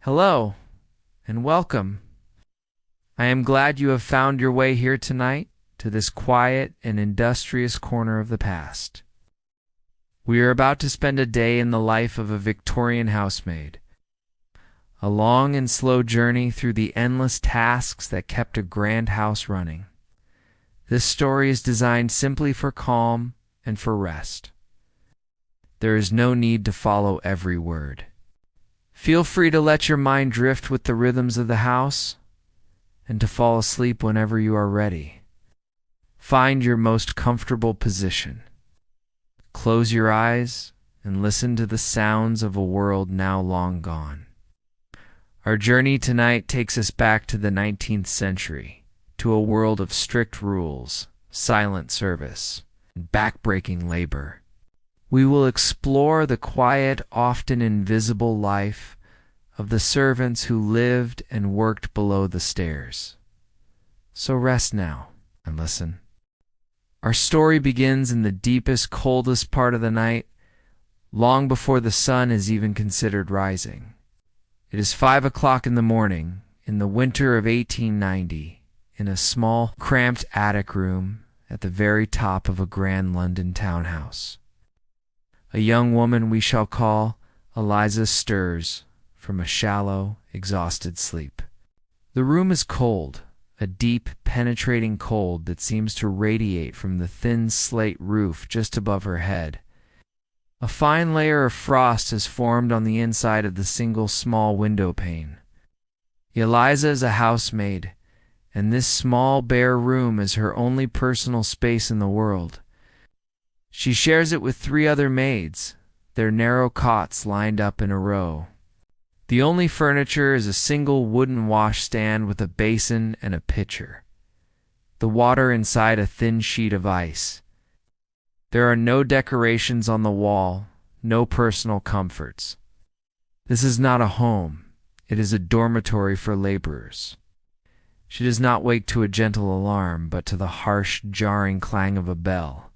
Hello, and welcome. I am glad you have found your way here tonight to this quiet and industrious corner of the past. We are about to spend a day in the life of a Victorian housemaid, a long and slow journey through the endless tasks that kept a grand house running. This story is designed simply for calm and for rest. There is no need to follow every word. Feel free to let your mind drift with the rhythms of the house and to fall asleep whenever you are ready. Find your most comfortable position. Close your eyes and listen to the sounds of a world now long gone. Our journey tonight takes us back to the 19th century, to a world of strict rules, silent service, and backbreaking labor. We will explore the quiet, often invisible life of the servants who lived and worked below the stairs. So rest now and listen. Our story begins in the deepest, coldest part of the night, long before the sun is even considered rising. It is 5 o'clock in the morning, in the winter of 1890, in a small, cramped attic room at the very top of a grand London townhouse. A young woman we shall call Eliza stirs from a shallow, exhausted sleep. The room is cold, a deep, penetrating cold that seems to radiate from the thin slate roof just above her head. A fine layer of frost has formed on the inside of the single small window pane. Eliza is a housemaid, and this small, bare room is her only personal space in the world. She shares it with 3 other maids, their narrow cots lined up in a row. The only furniture is a single wooden washstand with a basin and a pitcher, the water inside a thin sheet of ice. There are no decorations on the wall, no personal comforts. This is not a home, it is a dormitory for laborers. She does not wake to a gentle alarm, but to the harsh, jarring clang of a bell.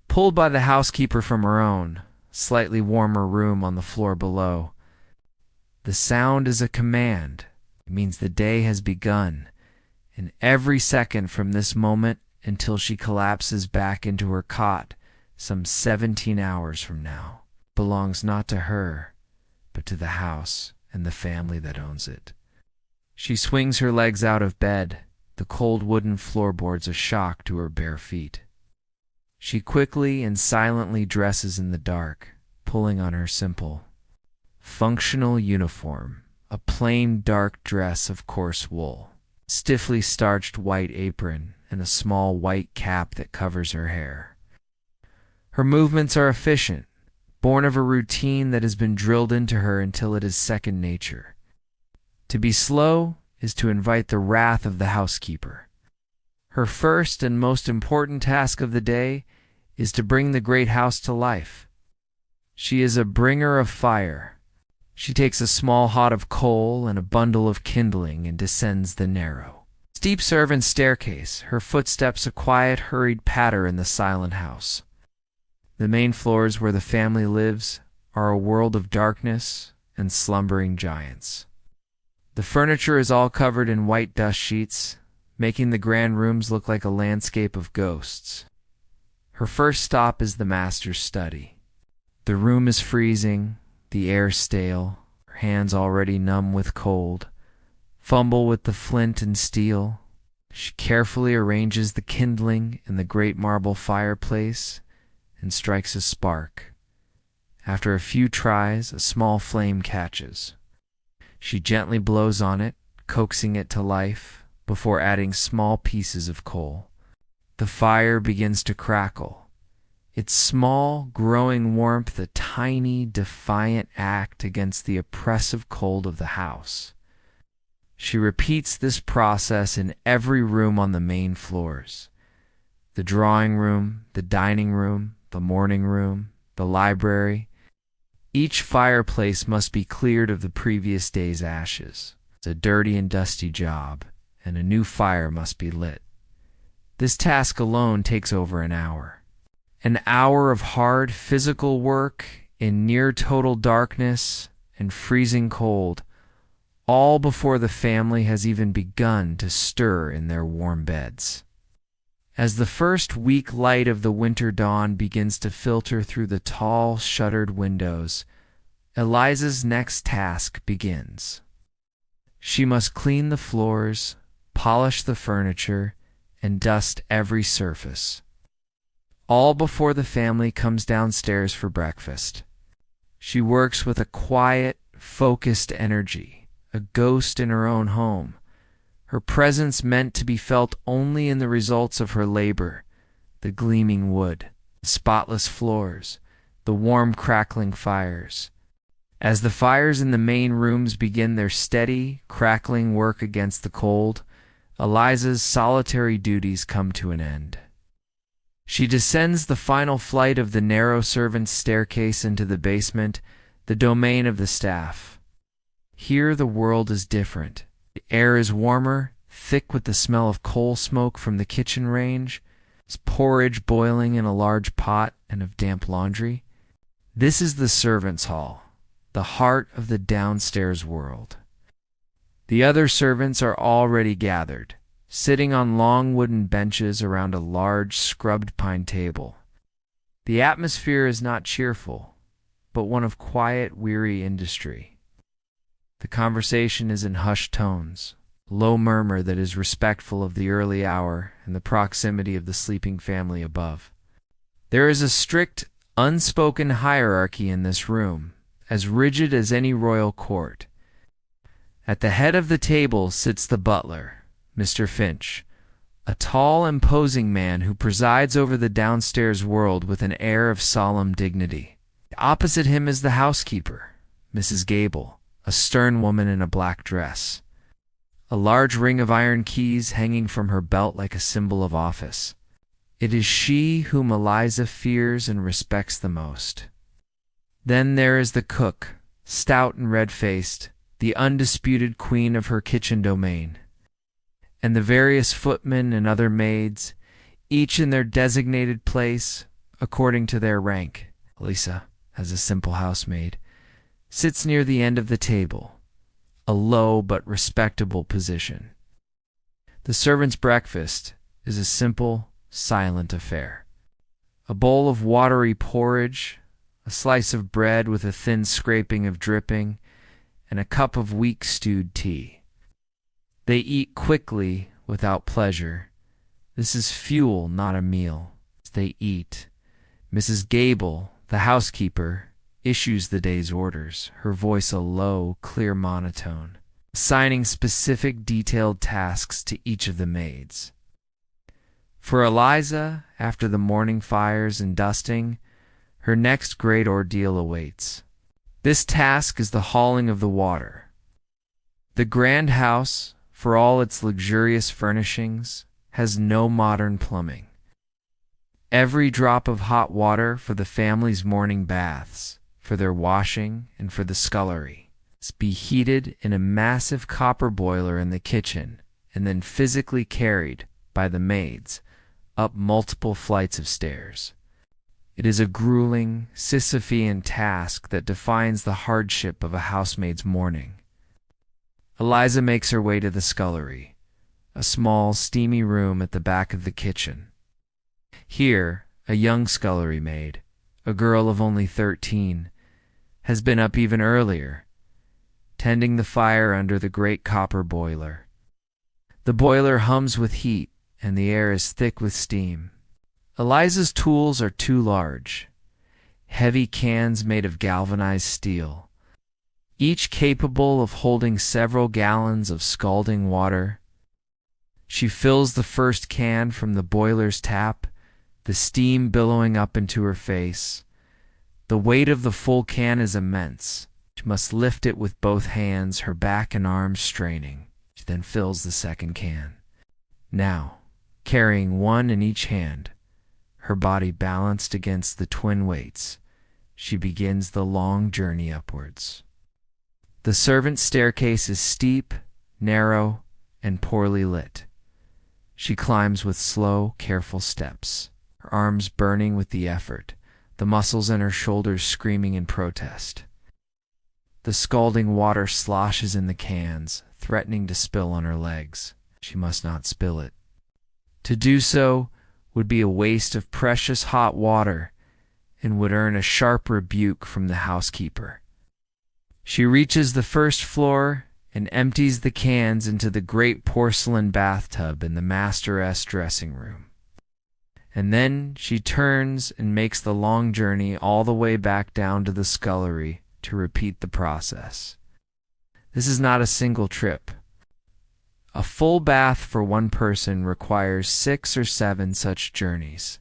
Pulled by the housekeeper from her own, slightly warmer room on the floor below. The sound is a command. It means the day has begun, and every second from this moment until she collapses back into her cot some 17 hours from now belongs not to her, but to the house and the family that owns it. She swings her legs out of bed, the cold wooden floorboards a shock to her bare feet. She quickly and silently dresses in the dark, pulling on her simple, functional uniform, a plain dark dress of coarse wool, stiffly starched white apron, and a small white cap that covers her hair. Her movements are efficient, born of a routine that has been drilled into her until it is second nature. To be slow is to invite the wrath of the housekeeper. Her first and most important task of the day is to bring the great house to life. She is a bringer of fire. She takes a small hod of coal and a bundle of kindling and descends the narrow, steep servant staircase, her footsteps a quiet, hurried patter in the silent house. The main floors where the family lives are a world of darkness and slumbering giants. The furniture is all covered in white dust sheets, making the grand rooms look like a landscape of ghosts. Her first stop is the master's study. The room is freezing, the air stale, her hands already numb with cold. Fumble with the flint and steel. She carefully arranges the kindling in the great marble fireplace and strikes a spark. After a few tries, a small flame catches. She gently blows on it, coaxing it to life, before adding small pieces of coal. The fire begins to crackle, its small, growing warmth a tiny, defiant act against the oppressive cold of the house. She repeats this process in every room on the main floors. The drawing room, the dining room, the morning room, the library. Each fireplace must be cleared of the previous day's ashes. It's a dirty and dusty job, and a new fire must be lit. This task alone takes over an hour. An hour of hard physical work in near total darkness and freezing cold, all before the family has even begun to stir in their warm beds. As the first weak light of the winter dawn begins to filter through the tall, shuttered windows, Eliza's next task begins. She must clean the floors, polish the furniture, and dust every surface, all before the family comes downstairs for breakfast. She works with a quiet, focused energy, a ghost in her own home, her presence meant to be felt only in the results of her labor: the gleaming wood, the spotless floors, the warm crackling fires. As the fires in the main rooms begin their steady, crackling work against the cold, Eliza's solitary duties come to an end. She descends the final flight of the narrow servants' staircase into the basement, the domain of the staff. Here the world is different. The air is warmer, thick with the smell of coal smoke from the kitchen range, porridge boiling in a large pot, and of damp laundry. This is the servants' hall, the heart of the downstairs world. The other servants are already gathered, sitting on long wooden benches around a large scrubbed pine table. The atmosphere is not cheerful, but one of quiet, weary industry. The conversation is in hushed tones, a low murmur that is respectful of the early hour and the proximity of the sleeping family above. There is a strict, unspoken hierarchy in this room, as rigid as any royal court. At the head of the table sits the butler, Mr. Finch, a tall, imposing man who presides over the downstairs world with an air of solemn dignity. Opposite him is the housekeeper, Mrs. Gable, a stern woman in a black dress, a large ring of iron keys hanging from her belt like a symbol of office. It is she whom Eliza fears and respects the most. Then there is the cook, stout and red-faced, the undisputed queen of her kitchen domain, and the various footmen and other maids, each in their designated place according to their rank. Eliza, as a simple housemaid, sits near the end of the table, a low but respectable position. The servants' breakfast is a simple, silent affair. A bowl of watery porridge, a slice of bread with a thin scraping of dripping, and a cup of weak stewed tea. They eat quickly, without pleasure. This is fuel, not a meal. As they eat, Mrs. Gable, the housekeeper, issues the day's orders, her voice a low, clear monotone, assigning specific, detailed tasks to each of the maids. For Eliza, after the morning fires and dusting, her next great ordeal awaits. This task is the hauling of the water. The grand house, for all its luxurious furnishings, has no modern plumbing. Every drop of hot water for the family's morning baths, for their washing, and for the scullery is be heated in a massive copper boiler in the kitchen and then physically carried by the maids up multiple flights of stairs. It is a grueling, Sisyphean task that defines the hardship of a housemaid's morning. Eliza makes her way to the scullery, a small, steamy room at the back of the kitchen. Here, a young scullery maid, a girl of only 13, has been up even earlier, tending the fire under the great copper boiler. The boiler hums with heat, and the air is thick with steam. Eliza's tools are too large, heavy cans made of galvanized steel, each capable of holding several gallons of scalding water. She fills the first can from the boiler's tap, the steam billowing up into her face. The weight of the full can is immense. She must lift it with both hands, her back and arms straining. She then fills the second can. Now, carrying one in each hand, her body balanced against the twin weights, she begins the long journey upwards. The servants' staircase is steep, narrow, and poorly lit. She climbs with slow, careful steps, her arms burning with the effort, the muscles in her shoulders screaming in protest. The scalding water sloshes in the cans, threatening to spill on her legs. She must not spill it. To do so would be a waste of precious hot water and would earn a sharp rebuke from the housekeeper. She reaches the first floor and empties the cans into the great porcelain bathtub in the masteress dressing room. And then she turns and makes the long journey all the way back down to the scullery to repeat the process. This is not a single trip. A full bath for one person requires 6 or 7 such journeys,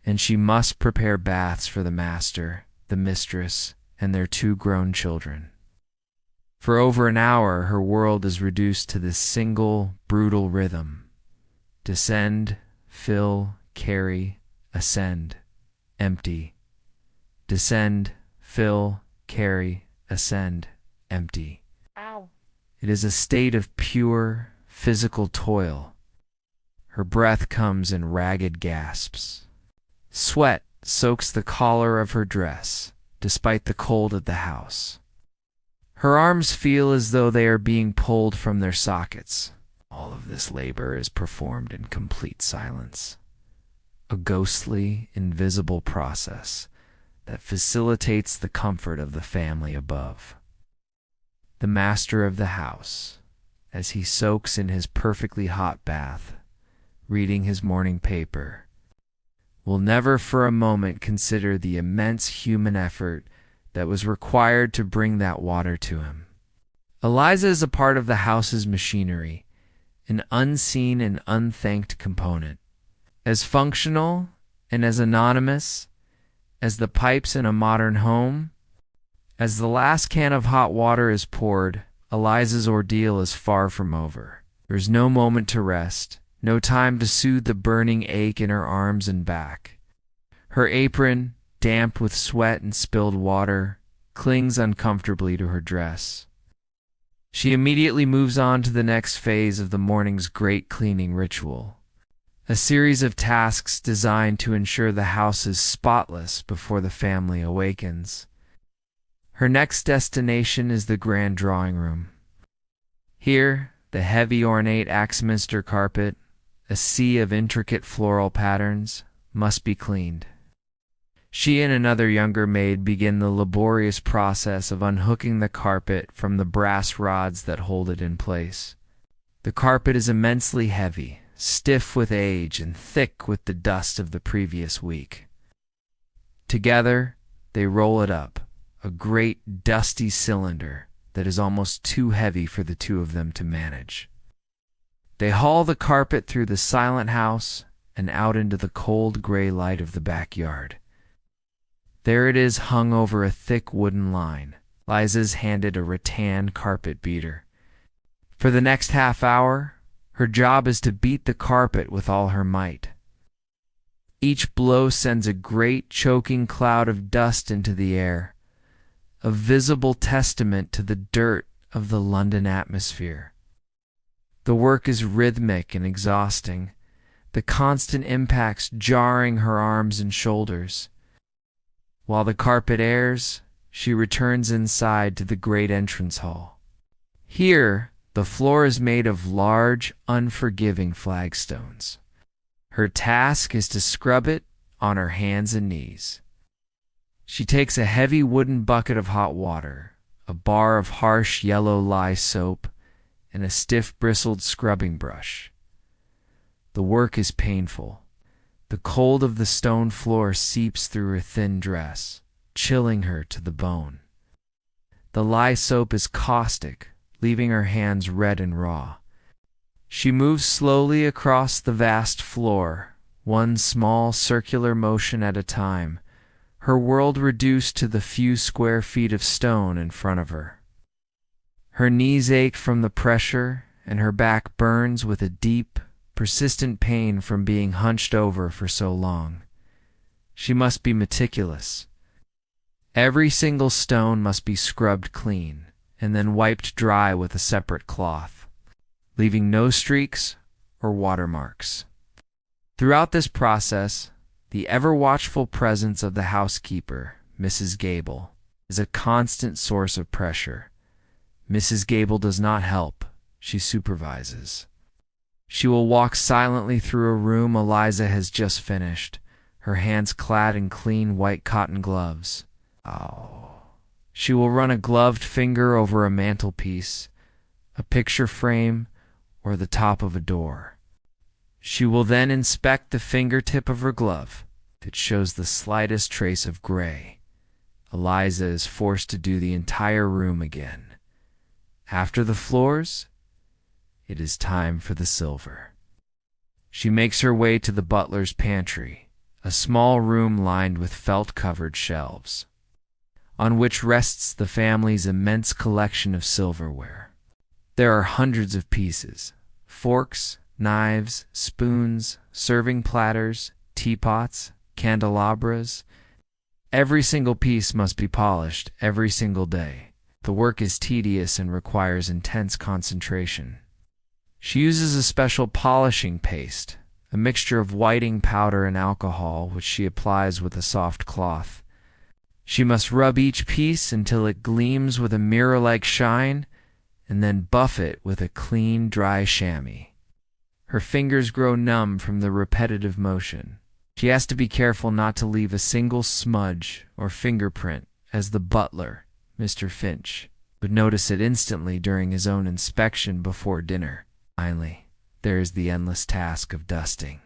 and she must prepare baths for the master, the mistress, and their 2 grown children. For over an hour, her world is reduced to this single, brutal rhythm. Descend, fill, carry, ascend, empty. Descend, fill, carry, ascend, empty. Ow. It is a state of pure, physical toil. Her breath comes in ragged gasps. Sweat soaks the collar of her dress, despite the cold of the house. Her arms feel as though they are being pulled from their sockets. All of this labor is performed in complete silence. A ghostly, invisible process that facilitates the comfort of the family above. The master of the house, as he soaks in his perfectly hot bath, reading his morning paper, will never for a moment consider the immense human effort that was required to bring that water to him. Eliza is a part of the house's machinery, an unseen and unthanked component. As functional and as anonymous as the pipes in a modern home, as the last can of hot water is poured, Eliza's ordeal is far from over. There is no moment to rest, no time to soothe the burning ache in her arms and back. Her apron, damp with sweat and spilled water, clings uncomfortably to her dress. She immediately moves on to the next phase of the morning's great cleaning ritual, a series of tasks designed to ensure the house is spotless before the family awakens. Her next destination is the grand drawing room. Here, the heavy ornate Axminster carpet, a sea of intricate floral patterns, must be cleaned. She and another younger maid begin the laborious process of unhooking the carpet from the brass rods that hold it in place. The carpet is immensely heavy, stiff with age and thick with the dust of the previous week. Together, they roll it up, a great dusty cylinder that is almost too heavy for the 2 of them to manage. They haul the carpet through the silent house and out into the cold gray light of the backyard. There it is, hung over a thick wooden line. Liza's handed a rattan carpet beater. For the next half hour, her job is to beat the carpet with all her might. Each blow sends a great choking cloud of dust into the air, a visible testament to the dirt of the London atmosphere. The work is rhythmic and exhausting, the constant impacts jarring her arms and shoulders. While the carpet airs, she returns inside to the great entrance hall. Here, the floor is made of large, unforgiving flagstones. Her task is to scrub it on her hands and knees. She takes a heavy wooden bucket of hot water, a bar of harsh yellow lye soap, and a stiff bristled scrubbing brush. The work is painful. The cold of the stone floor seeps through her thin dress, chilling her to the bone. The lye soap is caustic, leaving her hands red and raw. She moves slowly across the vast floor, one small circular motion at a time, her world reduced to the few square feet of stone in front of her. Her knees ache from the pressure, and her back burns with a deep, persistent pain from being hunched over for so long. She must be meticulous. Every single stone must be scrubbed clean, and then wiped dry with a separate cloth, leaving no streaks or watermarks. Throughout this process, the ever-watchful presence of the housekeeper, Mrs. Gable, is a constant source of pressure. Mrs. Gable does not help. She supervises. She will walk silently through a room Eliza has just finished, her hands clad in clean white cotton gloves. She will run a gloved finger over a mantelpiece, a picture frame, or the top of a door. She will then inspect the fingertip of her glove. If it shows the slightest trace of gray, Eliza is forced to do the entire room again. After the floors, it is time for the silver. She makes her way to the butler's pantry, a small room lined with felt-covered shelves, on which rests the family's immense collection of silverware. There are hundreds of pieces: forks, knives, spoons, serving platters, teapots, candelabras. Every single piece must be polished every single day. The work is tedious and requires intense concentration. She uses a special polishing paste, a mixture of whiting powder and alcohol, which she applies with a soft cloth. She must rub each piece until it gleams with a mirror-like shine, and then buff it with a clean, dry chamois. Her fingers grow numb from the repetitive motion. She has to be careful not to leave a single smudge or fingerprint, as the butler, Mr. Finch, would notice it instantly during his own inspection before dinner. Finally, there is the endless task of dusting.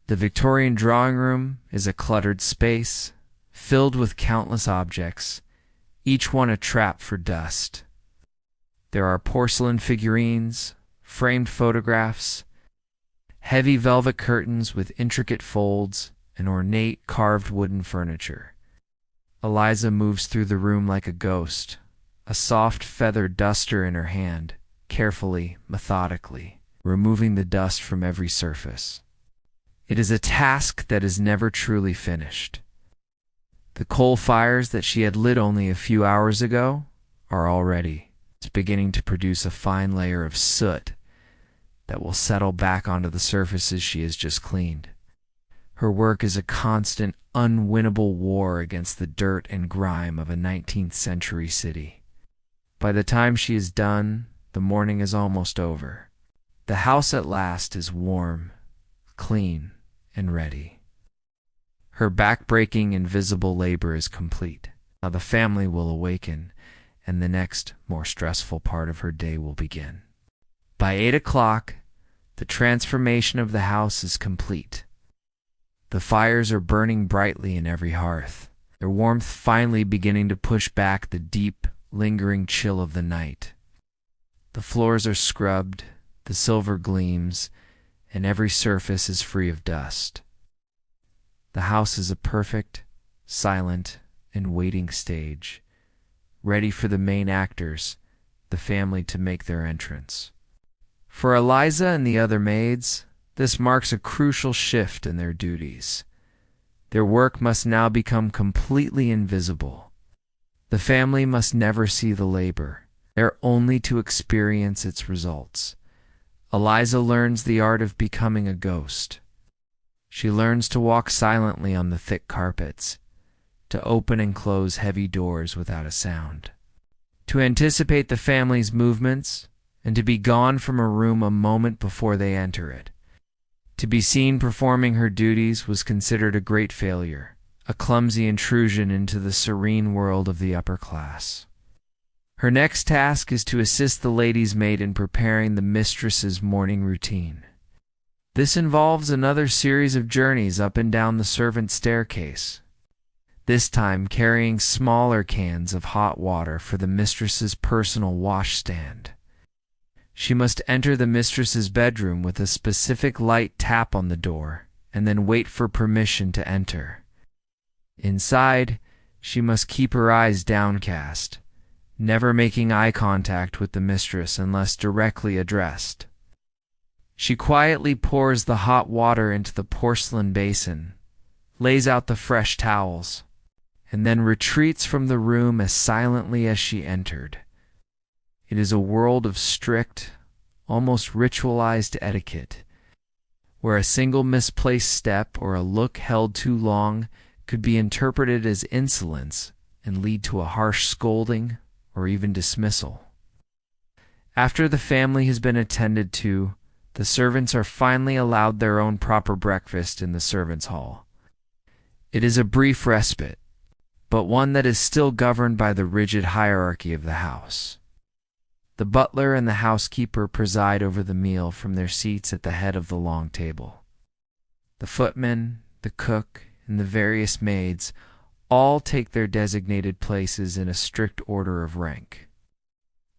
The Victorian drawing room is a cluttered space, filled with countless objects, each one a trap for dust. There are porcelain figurines, framed photographs, heavy velvet curtains with intricate folds, and ornate carved wooden furniture. Eliza moves through the room like a ghost, a soft feather duster in her hand, carefully, methodically, removing the dust from every surface. It is a task that is never truly finished. The coal fires that she had lit only a few hours ago are already beginning to produce a fine layer of soot that will settle back onto the surfaces she has just cleaned. Her work is a constant, unwinnable war against the dirt and grime of a 19th century city. By the time she is done, the morning is almost over. The house at last is warm, clean, and ready. Her back-breaking, invisible labor is complete. Now the family will awaken, and the next, more stressful part of her day will begin. By 8 o'clock, the transformation of the house is complete. The fires are burning brightly in every hearth, their warmth finally beginning to push back the deep, lingering chill of the night. The floors are scrubbed, the silver gleams, and every surface is free of dust. The house is a perfect, silent, and waiting stage, ready for the main actors, the family, to make their entrance. For Eliza and the other maids, this marks a crucial shift in their duties. Their work must now become completely invisible. The family must never see the labor. They're only to experience its results. Eliza learns the art of becoming a ghost. She learns to walk silently on the thick carpets, to open and close heavy doors without a sound, to anticipate the family's movements, and to be gone from a room a moment before they enter it. To be seen performing her duties was considered a great failure, a clumsy intrusion into the serene world of the upper class. Her next task is to assist the lady's maid in preparing the mistress's morning routine. This involves another series of journeys up and down the servants' staircase, this time carrying smaller cans of hot water for the mistress's personal washstand. She must enter the mistress's bedroom with a specific light tap on the door, and then wait for permission to enter. Inside, she must keep her eyes downcast, never making eye contact with the mistress unless directly addressed. She quietly pours the hot water into the porcelain basin, lays out the fresh towels, and then retreats from the room as silently as she entered. It is a world of strict, almost ritualized etiquette, where a single misplaced step or a look held too long could be interpreted as insolence and lead to a harsh scolding or even dismissal. After the family has been attended to, the servants are finally allowed their own proper breakfast in the servants' hall. It is a brief respite, but one that is still governed by the rigid hierarchy of the house. The butler and the housekeeper preside over the meal from their seats at the head of the long table. The footman, the cook, and the various maids all take their designated places in a strict order of rank.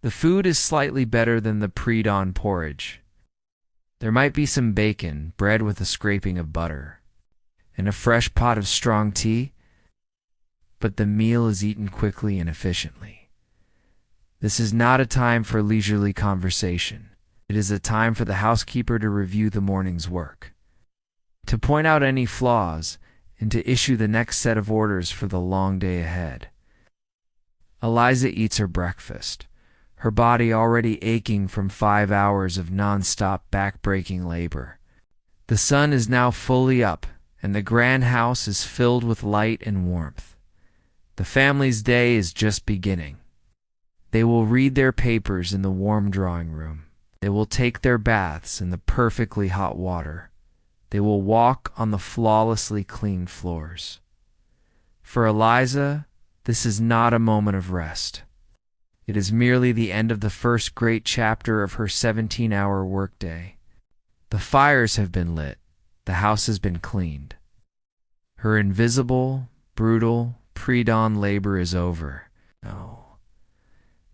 The food is slightly better than the pre-dawn porridge. There might be some bacon, bread with a scraping of butter, and a fresh pot of strong tea, but the meal is eaten quickly and efficiently. This is not a time for leisurely conversation. It is a time for the housekeeper to review the morning's work, to point out any flaws, and to issue the next set of orders for the long day ahead. Eliza eats her breakfast, her body already aching from 5 hours of non-stop back-breaking labor. The sun is now fully up, and the grand house is filled with light and warmth. The family's day is just beginning. They will read their papers in the warm drawing room. They will take their baths in the perfectly hot water. They will walk on the flawlessly cleaned floors. For Eliza, this is not a moment of rest. It is merely the end of the first great chapter of her 17-hour workday. The fires have been lit. The house has been cleaned. Her invisible, brutal, pre-dawn labor is over. No.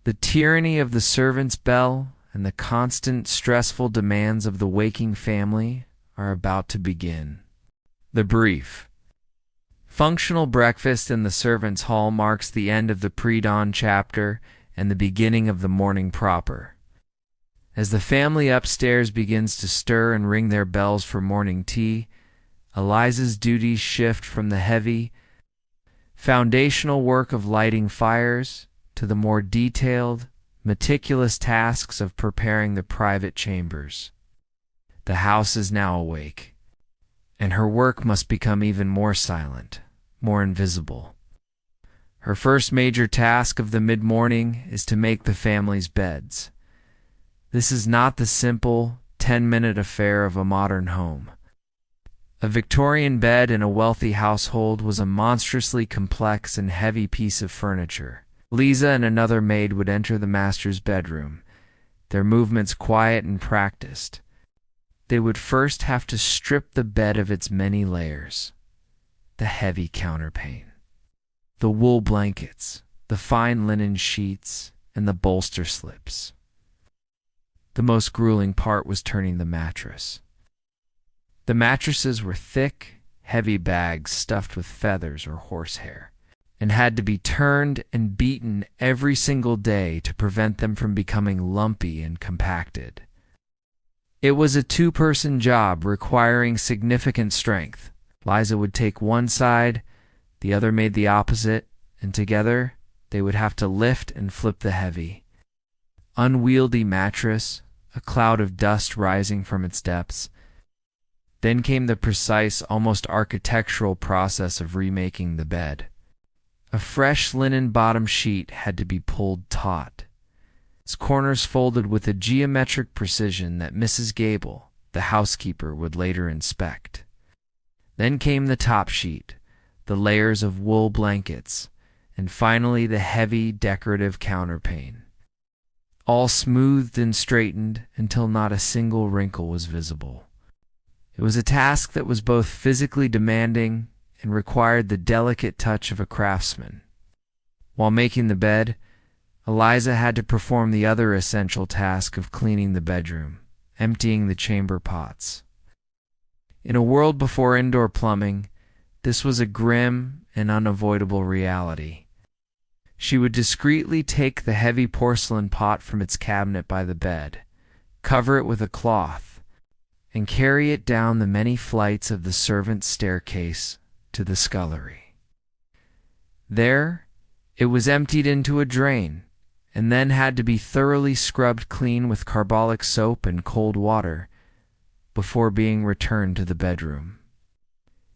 The tyranny of the servant's bell and the constant, stressful demands of the waking family are about to begin. The brief, functional breakfast in the servants' hall marks the end of the pre-dawn chapter and the beginning of the morning proper. As the family upstairs begins to stir and ring their bells for morning tea, Eliza's duties shift from the heavy, foundational work of lighting fires to the more detailed, meticulous tasks of preparing the private chambers. The house is now awake, and her work must become even more silent, more invisible. Her first major task of the mid-morning is to make the family's beds. This is not the simple, 10-minute affair of a modern home. A Victorian bed in a wealthy household was a monstrously complex and heavy piece of furniture. Lisa and another maid would enter the master's bedroom, their movements quiet and practiced. They would first have to strip the bed of its many layers: the heavy counterpane, the wool blankets, the fine linen sheets, and the bolster slips. The most grueling part was turning the mattress. The mattresses were thick, heavy bags stuffed with feathers or horsehair, and had to be turned and beaten every single day to prevent them from becoming lumpy and compacted. It was a two-person job requiring significant strength. Liza would take one side, the other made the opposite, and together they would have to lift and flip the heavy, unwieldy mattress, a cloud of dust rising from its depths. Then came the precise, almost architectural process of remaking the bed. A fresh linen bottom sheet had to be pulled taut, its corners folded with a geometric precision that Mrs. Gable, the housekeeper, would later inspect. Then came the top sheet, the layers of wool blankets, and finally the heavy, decorative counterpane, all smoothed and straightened until not a single wrinkle was visible. It was a task that was both physically demanding and required the delicate touch of a craftsman. While making the bed, Eliza had to perform the other essential task of cleaning the bedroom, emptying the chamber pots. In a world before indoor plumbing, this was a grim and unavoidable reality. She would discreetly take the heavy porcelain pot from its cabinet by the bed, cover it with a cloth, and carry it down the many flights of the servants' staircase to the scullery. There, it was emptied into a drain, and then had to be thoroughly scrubbed clean with carbolic soap and cold water before being returned to the bedroom.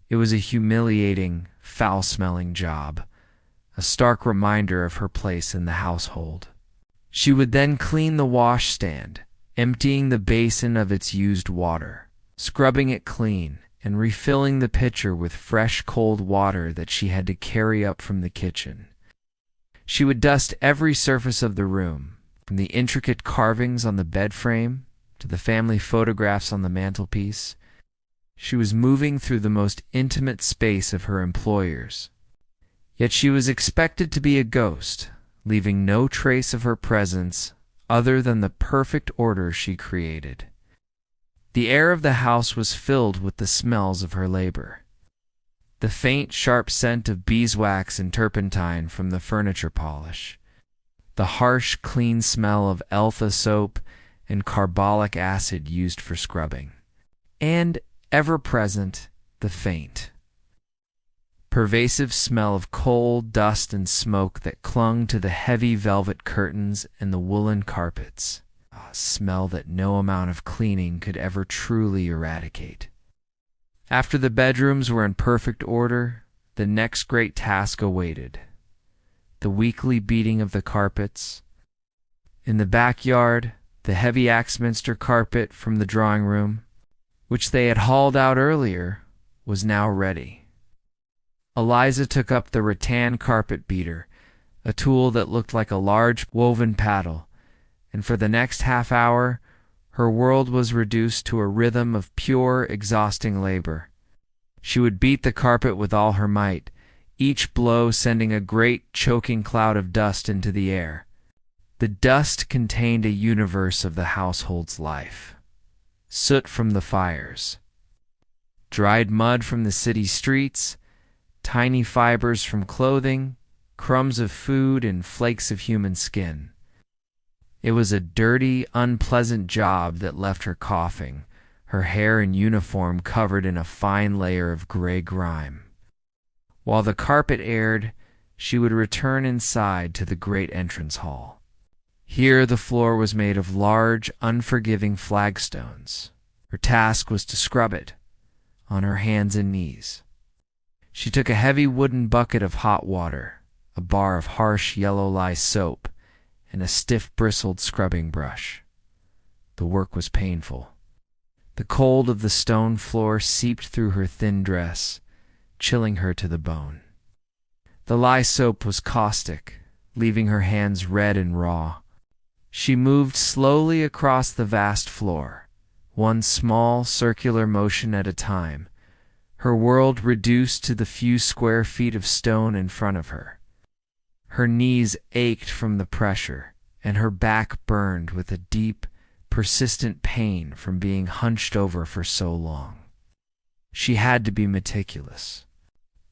It was a humiliating, foul-smelling job, a stark reminder of her place in the household. She would then clean the washstand, emptying the basin of its used water, scrubbing it clean, and refilling the pitcher with fresh cold water that she had to carry up from the kitchen. She would dust every surface of the room, from the intricate carvings on the bed frame to the family photographs on the mantelpiece. She was moving through the most intimate space of her employers. Yet she was expected to be a ghost, leaving no trace of her presence other than the perfect order she created. The air of the house was filled with the smells of her labor. The faint, sharp scent of beeswax and turpentine from the furniture polish, the harsh, clean smell of Elfa soap and carbolic acid used for scrubbing, and, ever present, the faint, pervasive smell of coal, dust, and smoke that clung to the heavy velvet curtains and the woolen carpets, a smell that no amount of cleaning could ever truly eradicate. After the bedrooms were in perfect order, the next great task awaited: the weekly beating of the carpets. In the backyard, the heavy Axminster carpet from the drawing room, which they had hauled out earlier, was now ready. Eliza took up the rattan carpet beater, a tool that looked like a large woven paddle, and for the next half hour her world was reduced to a rhythm of pure, exhausting labor. She would beat the carpet with all her might, each blow sending a great, choking cloud of dust into the air. The dust contained a universe of the household's life: soot from the fires, dried mud from the city streets, tiny fibers from clothing, crumbs of food, and flakes of human skin. It was a dirty, unpleasant job that left her coughing, her hair and uniform covered in a fine layer of gray grime. While the carpet aired, she would return inside to the great entrance hall. Here the floor was made of large, unforgiving flagstones. Her task was to scrub it, on her hands and knees. She took a heavy wooden bucket of hot water, a bar of harsh yellow lye soap, and a stiff bristled scrubbing brush. The work was painful. The cold of the stone floor seeped through her thin dress, chilling her to the bone. The lye soap was caustic, leaving her hands red and raw. She moved slowly across the vast floor, one small circular motion at a time, her world reduced to the few square feet of stone in front of her. Her knees ached from the pressure, and her back burned with a deep, persistent pain from being hunched over for so long. She had to be meticulous.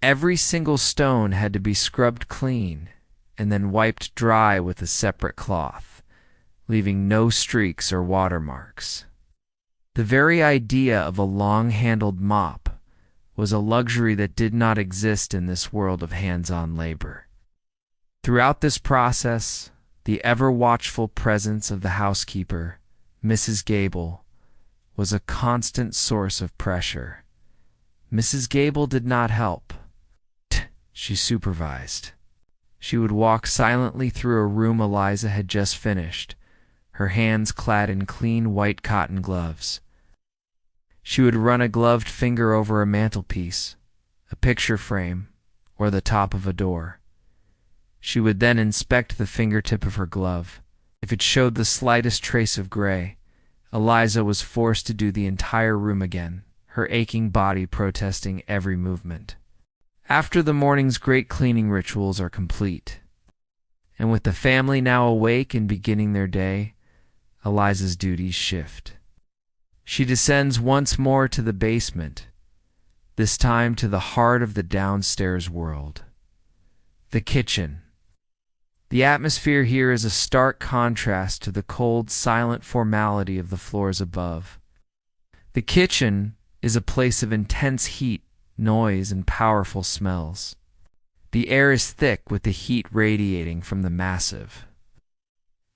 Every single stone had to be scrubbed clean and then wiped dry with a separate cloth, leaving no streaks or watermarks. The very idea of a long-handled mop was a luxury that did not exist in this world of hands-on labor. Throughout this process, the ever-watchful presence of the housekeeper, Mrs. Gable, was a constant source of pressure. Mrs. Gable did not help. She supervised. She would walk silently through a room Eliza had just finished, her hands clad in clean white cotton gloves. She would run a gloved finger over a mantelpiece, a picture frame, or the top of a door. She would then inspect the fingertip of her glove. If it showed the slightest trace of gray, Eliza was forced to do the entire room again, her aching body protesting every movement. After the morning's great cleaning rituals are complete, and with the family now awake and beginning their day, Eliza's duties shift. She descends once more to the basement, this time to the heart of the downstairs world, the kitchen. The atmosphere here is a stark contrast to the cold, silent formality of the floors above. The kitchen is a place of intense heat, noise, and powerful smells. The air is thick with the heat radiating from the massive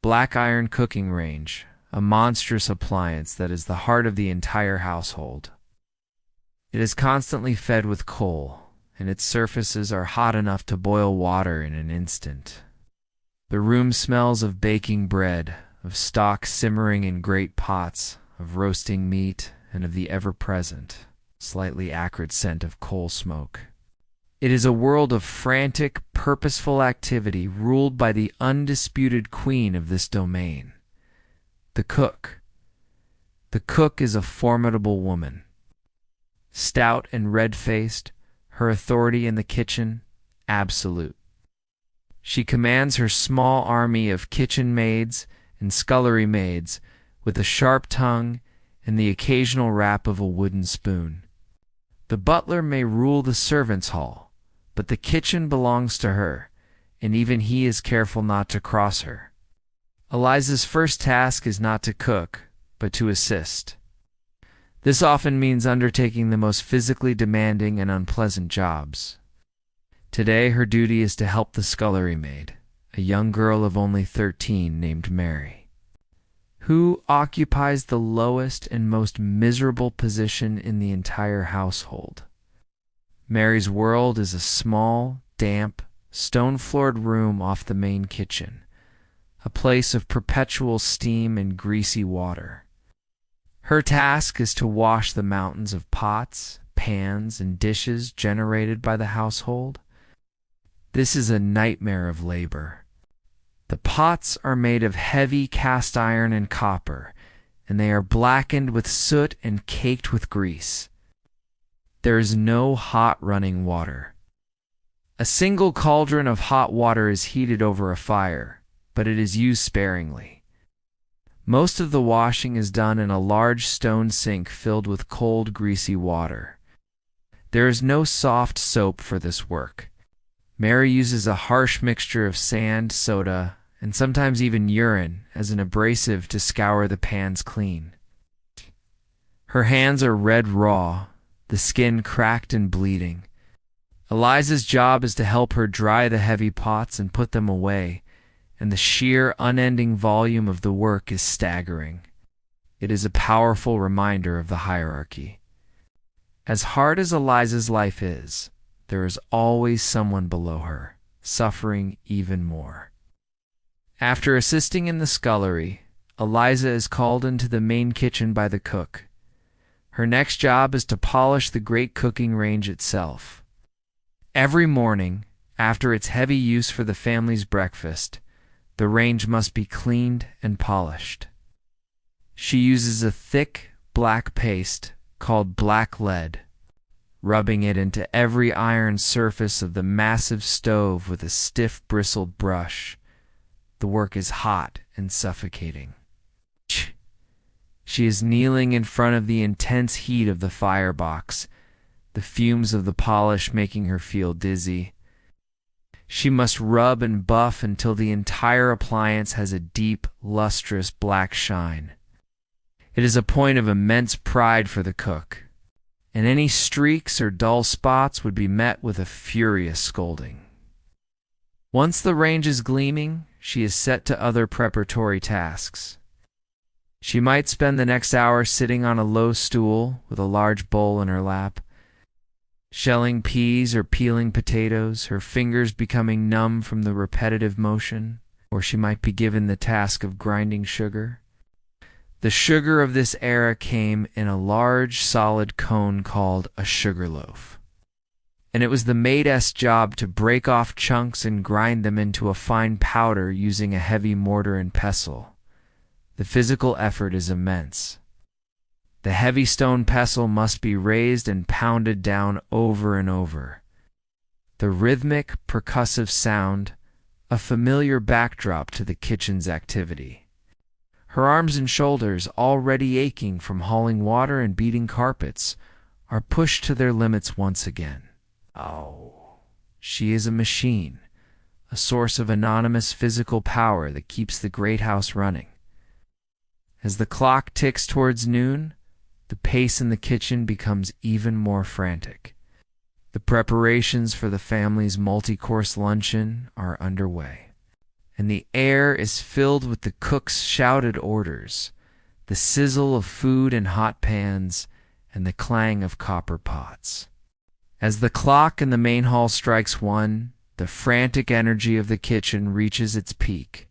black iron cooking range, a monstrous appliance that is the heart of the entire household. It is constantly fed with coal, and its surfaces are hot enough to boil water in an instant. The room smells of baking bread, of stock simmering in great pots, of roasting meat, and of the ever-present, slightly acrid scent of coal smoke. It is a world of frantic, purposeful activity ruled by the undisputed queen of this domain, the cook. The cook is a formidable woman. Stout and red-faced, her authority in the kitchen, absolute. She commands her small army of kitchen maids and scullery maids with a sharp tongue and the occasional rap of a wooden spoon. The butler may rule the servants' hall, but the kitchen belongs to her, and even he is careful not to cross her. Eliza's first task is not to cook, but to assist. This often means undertaking the most physically demanding and unpleasant jobs. Today, her duty is to help the scullery maid, a young girl of only 13 named Mary, who occupies the lowest and most miserable position in the entire household. Mary's world is a small, damp, stone-floored room off the main kitchen, a place of perpetual steam and greasy water. Her task is to wash the mountains of pots, pans, and dishes generated by the household. This is a nightmare of labor. The pots are made of heavy cast iron and copper, and they are blackened with soot and caked with grease. There is no hot running water. A single cauldron of hot water is heated over a fire, but it is used sparingly. Most of the washing is done in a large stone sink filled with cold, greasy water. There is no soft soap for this work. Mary uses a harsh mixture of sand, soda, and sometimes even urine as an abrasive to scour the pans clean. Her hands are red raw, the skin cracked and bleeding. Eliza's job is to help her dry the heavy pots and put them away, and the sheer, unending volume of the work is staggering. It is a powerful reminder of the hierarchy. As hard as Eliza's life is, there is always someone below her, suffering even more. After assisting in the scullery, Eliza is called into the main kitchen by the cook. Her next job is to polish the great cooking range itself. Every morning, after its heavy use for the family's breakfast, the range must be cleaned and polished. She uses a thick, black paste called black lead, rubbing it into every iron surface of the massive stove with a stiff, bristled brush. The work is hot and suffocating. She is kneeling in front of the intense heat of the firebox, the fumes of the polish making her feel dizzy. She must rub and buff until the entire appliance has a deep, lustrous black shine. It is a point of immense pride for the cook, and any streaks or dull spots would be met with a furious scolding. Once the range is gleaming, she is set to other preparatory tasks. She might spend the next hour sitting on a low stool with a large bowl in her lap, shelling peas or peeling potatoes, her fingers becoming numb from the repetitive motion, or she might be given the task of grinding sugar. The sugar of this era came in a large solid cone called a sugar loaf, and it was the maid's job to break off chunks and grind them into a fine powder using a heavy mortar and pestle. The physical effort is immense. The heavy stone pestle must be raised and pounded down over and over. The rhythmic, percussive sound, a familiar backdrop to the kitchen's activity. Her arms and shoulders, already aching from hauling water and beating carpets, are pushed to their limits once again. Oh, she is a machine, a source of anonymous physical power that keeps the great house running. As the clock ticks towards noon, the pace in the kitchen becomes even more frantic. The preparations for the family's multi-course luncheon are underway, and the air is filled with the cook's shouted orders, the sizzle of food in hot pans, and the clang of copper pots. As the clock in the main hall strikes 1, the frantic energy of the kitchen reaches its peak.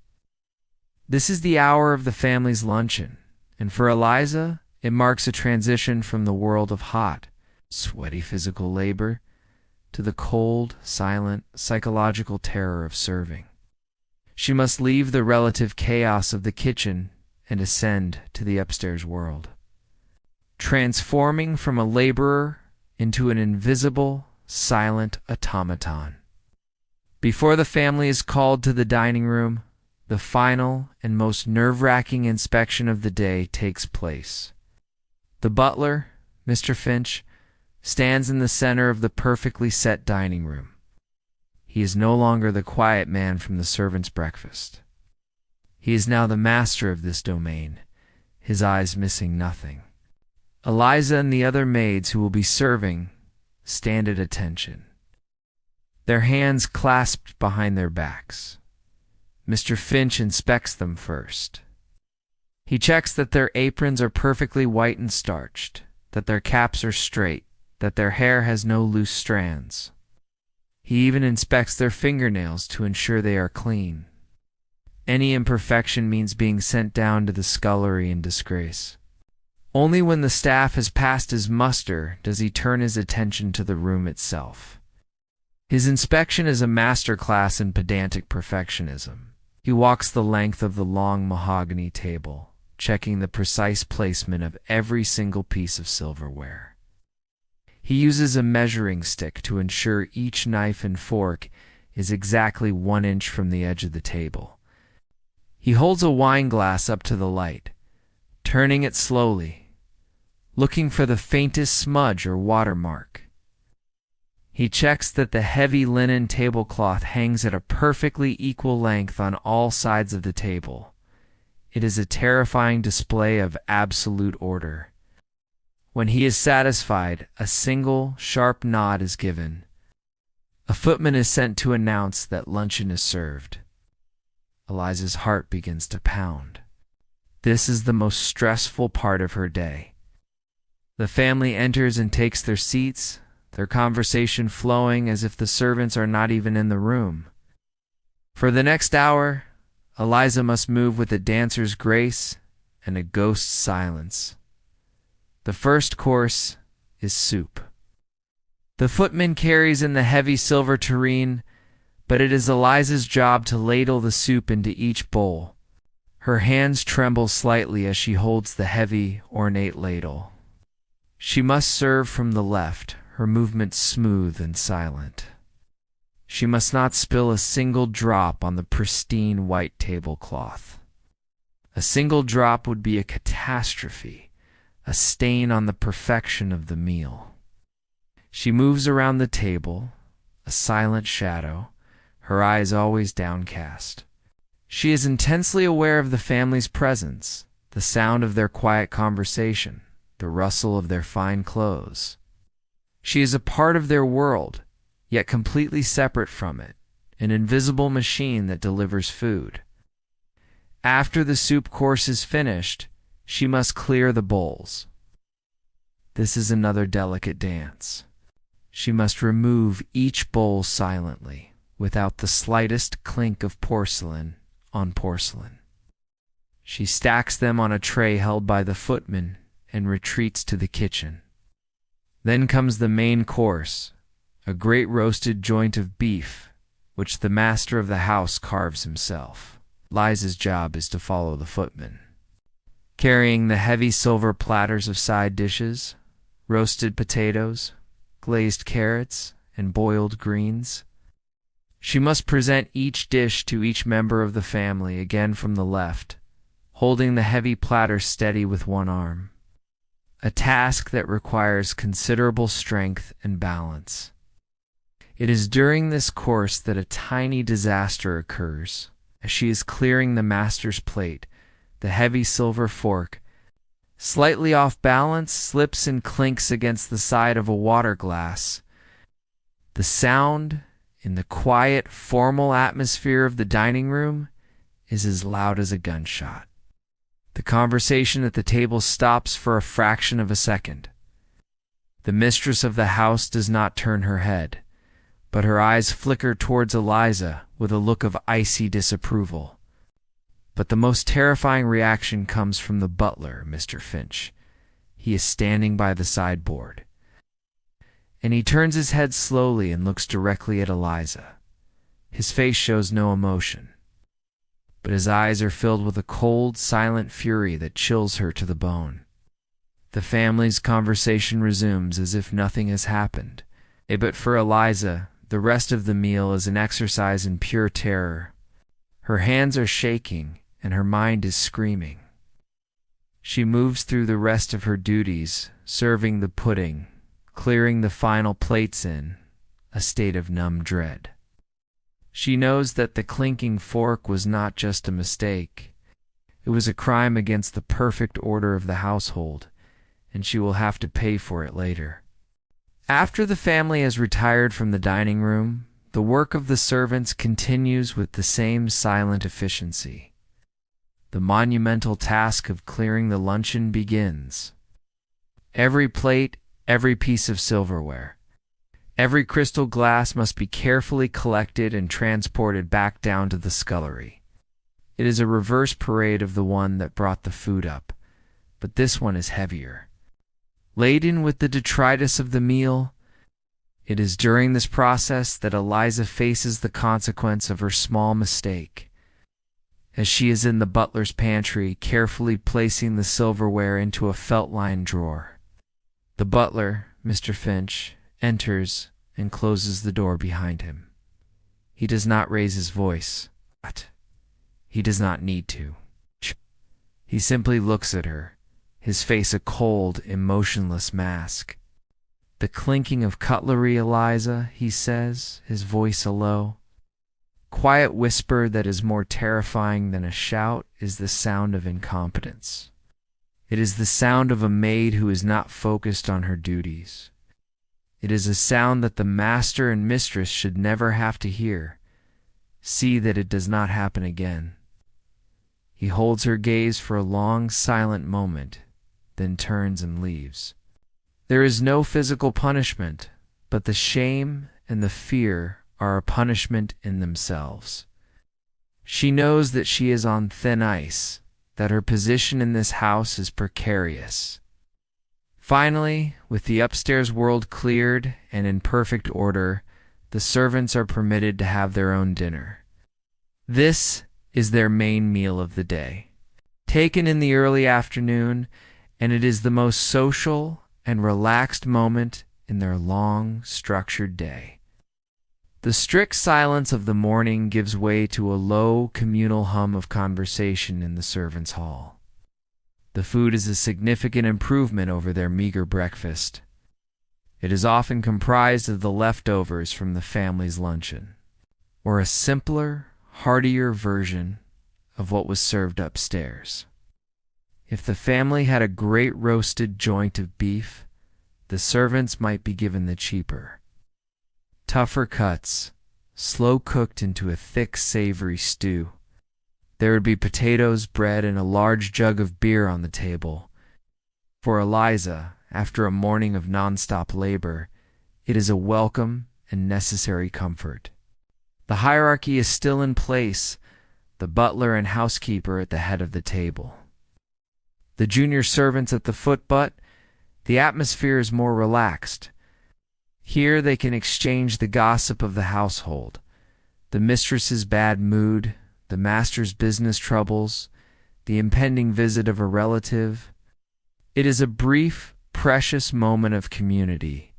This is the hour of the family's luncheon, and for Eliza, it marks a transition from the world of hot, sweaty physical labor to the cold, silent, psychological terror of serving. She must leave the relative chaos of the kitchen and ascend to the upstairs world, transforming from a laborer into an invisible, silent automaton. Before the family is called to the dining room, the final and most nerve-wracking inspection of the day takes place. The butler, Mr. Finch, stands in the center of the perfectly set dining room. He is no longer the quiet man from the servants' breakfast. He is now the master of this domain, his eyes missing nothing. Eliza and the other maids who will be serving stand at attention, their hands clasped behind their backs. Mr. Finch inspects them first. He checks that their aprons are perfectly white and starched, that their caps are straight, that their hair has no loose strands. He even inspects their fingernails to ensure they are clean. Any imperfection means being sent down to the scullery in disgrace. Only when the staff has passed his muster does he turn his attention to the room itself. His inspection is a master class in pedantic perfectionism. He walks the length of the long mahogany table, checking the precise placement of every single piece of silverware. He uses a measuring stick to ensure each knife and fork is exactly 1 inch from the edge of the table. He holds a wine glass up to the light, turning it slowly, looking for the faintest smudge or watermark. He checks that the heavy linen tablecloth hangs at a perfectly equal length on all sides of the table. It is a terrifying display of absolute order. When he is satisfied, a single, sharp nod is given. A footman is sent to announce that luncheon is served. Eliza's heart begins to pound. This is the most stressful part of her day. The family enters and takes their seats, their conversation flowing as if the servants are not even in the room. For the next hour, Eliza must move with a dancer's grace and a ghost's silence. The first course is soup. The footman carries in the heavy silver tureen, but it is Eliza's job to ladle the soup into each bowl. Her hands tremble slightly as she holds the heavy, ornate ladle. She must serve from the left, her movements smooth and silent. She must not spill a single drop on the pristine white tablecloth. A single drop would be a catastrophe, a stain on the perfection of the meal. She moves around the table, a silent shadow, her eyes always downcast. She is intensely aware of the family's presence, the sound of their quiet conversation, the rustle of their fine clothes. She is a part of their world, yet completely separate from it, an invisible machine that delivers food. After the soup course is finished, she must clear the bowls. This is another delicate dance. She must remove each bowl silently, without the slightest clink of porcelain on porcelain. She stacks them on a tray held by the footman and retreats to the kitchen. Then comes the main course, a great roasted joint of beef, which the master of the house carves himself. Liza's job is to follow the footman, carrying the heavy silver platters of side dishes, roasted potatoes, glazed carrots, and boiled greens. She must present each dish to each member of the family, again from the left, holding the heavy platter steady with one arm, a task that requires considerable strength and balance. It is during this course that a tiny disaster occurs. As she is clearing the master's plate, the heavy silver fork, slightly off balance, slips and clinks against the side of a water glass. The sound, in the quiet, formal atmosphere of the dining room, is as loud as a gunshot. The conversation at the table stops for a fraction of a second. The mistress of the house does not turn her head, but her eyes flicker towards Eliza with a look of icy disapproval. But the most terrifying reaction comes from the butler, Mr. Finch. He is standing by the sideboard, and he turns his head slowly and looks directly at Eliza. His face shows no emotion, but his eyes are filled with a cold, silent fury that chills her to the bone. The family's conversation resumes as if nothing has happened. But for Eliza, the rest of the meal is an exercise in pure terror. Her hands are shaking, and her mind is screaming. She moves through the rest of her duties, serving the pudding, clearing the final plates in a state of numb dread. She knows that the clinking fork was not just a mistake. It was a crime against the perfect order of the household, and she will have to pay for it later. After the family has retired from the dining room, the work of the servants continues with the same silent efficiency. The monumental task of clearing the luncheon begins. Every plate, every piece of silverware, every crystal glass must be carefully collected and transported back down to the scullery. It is a reverse parade of the one that brought the food up, but this one is heavier. Laden with the detritus of the meal, it is during this process that Eliza faces the consequence of her small mistake. As she is in the butler's pantry, carefully placing the silverware into a felt-lined drawer. The butler, Mr. Finch, enters and closes the door behind him. He does not raise his voice, but he does not need to. He simply looks at her, his face a cold, emotionless mask. "The clinking of cutlery, Eliza," he says, his voice a low, quiet whisper that is more terrifying than a shout, is the sound of incompetence. It is the sound of a maid who is not focused on her duties. It is a sound that the master and mistress should never have to hear. See that it does not happen again. He holds her gaze for a long, silent moment, then turns and leaves. There is no physical punishment, but the shame and the fear are a punishment in themselves. She knows that she is on thin ice, that her position in this house is precarious. Finally, with the upstairs world cleared and in perfect order, the servants are permitted to have their own dinner. This is their main meal of the day, taken in the early afternoon, and it is the most social and relaxed moment in their long, structured day. The strict silence of the morning gives way to a low, communal hum of conversation in the servants' hall. The food is a significant improvement over their meager breakfast. It is often comprised of the leftovers from the family's luncheon, or a simpler, heartier version of what was served upstairs. If the family had a great roasted joint of beef, the servants might be given the cheaper, tougher cuts, slow cooked into a thick, savory stew. There would be potatoes, bread, and a large jug of beer on the table. For Eliza, after a morning of nonstop labor, it is a welcome and necessary comfort. The hierarchy is still in place, the butler and housekeeper at the head of the table. The junior servants at the foot, but the atmosphere is more relaxed. Here they can exchange the gossip of the household, the mistress's bad mood, the master's business troubles, the impending visit of a relative. It is a brief, precious moment of community,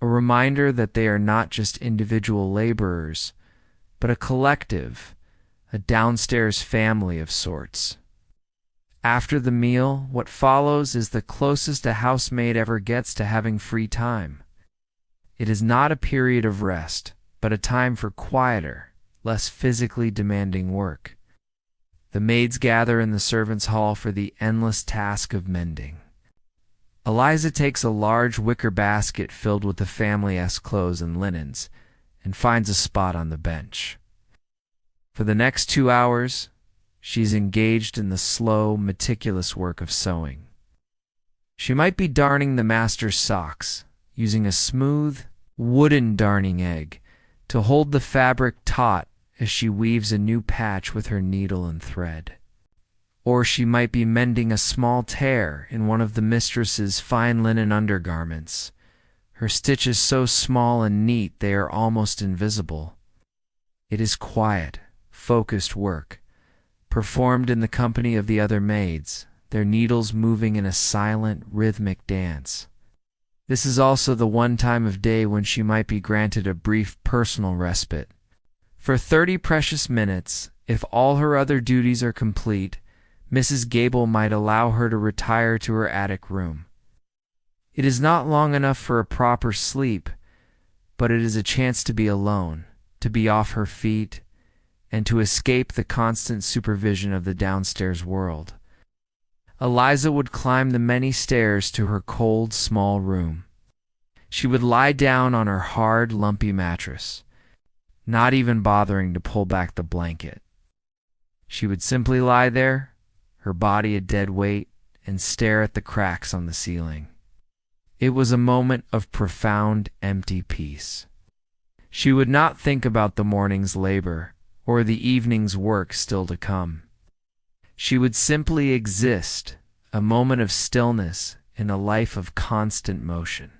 a reminder that they are not just individual laborers, but a collective, a downstairs family of sorts. After the meal, what follows is the closest a housemaid ever gets to having free time. It is not a period of rest, but a time for quieter, less physically demanding work. The maids gather in the servants' hall for the endless task of mending. Eliza takes a large wicker basket filled with the family-esque clothes and linens and finds a spot on the bench. For the next 2 hours, she's engaged in the slow, meticulous work of sewing. She might be darning the master's socks, using a smooth, wooden darning egg to hold the fabric taut as she weaves a new patch with her needle and thread. Or she might be mending a small tear in one of the mistress's fine linen undergarments, her stitches so small and neat they are almost invisible. It is quiet, focused work, performed in the company of the other maids, their needles moving in a silent, rhythmic dance. This is also the one time of day when she might be granted a brief personal respite. For 30 precious minutes, if all her other duties are complete, Mrs. Gable might allow her to retire to her attic room. It is not long enough for a proper sleep, but it is a chance to be alone, to be off her feet, and to escape the constant supervision of the downstairs world. Eliza would climb the many stairs to her cold, small room. She would lie down on her hard, lumpy mattress, not even bothering to pull back the blanket. She would simply lie there, her body a dead weight, and stare at the cracks on the ceiling. It was a moment of profound, empty peace. She would not think about the morning's labor or the evening's work still to come. She would simply exist, a moment of stillness in a life of constant motion.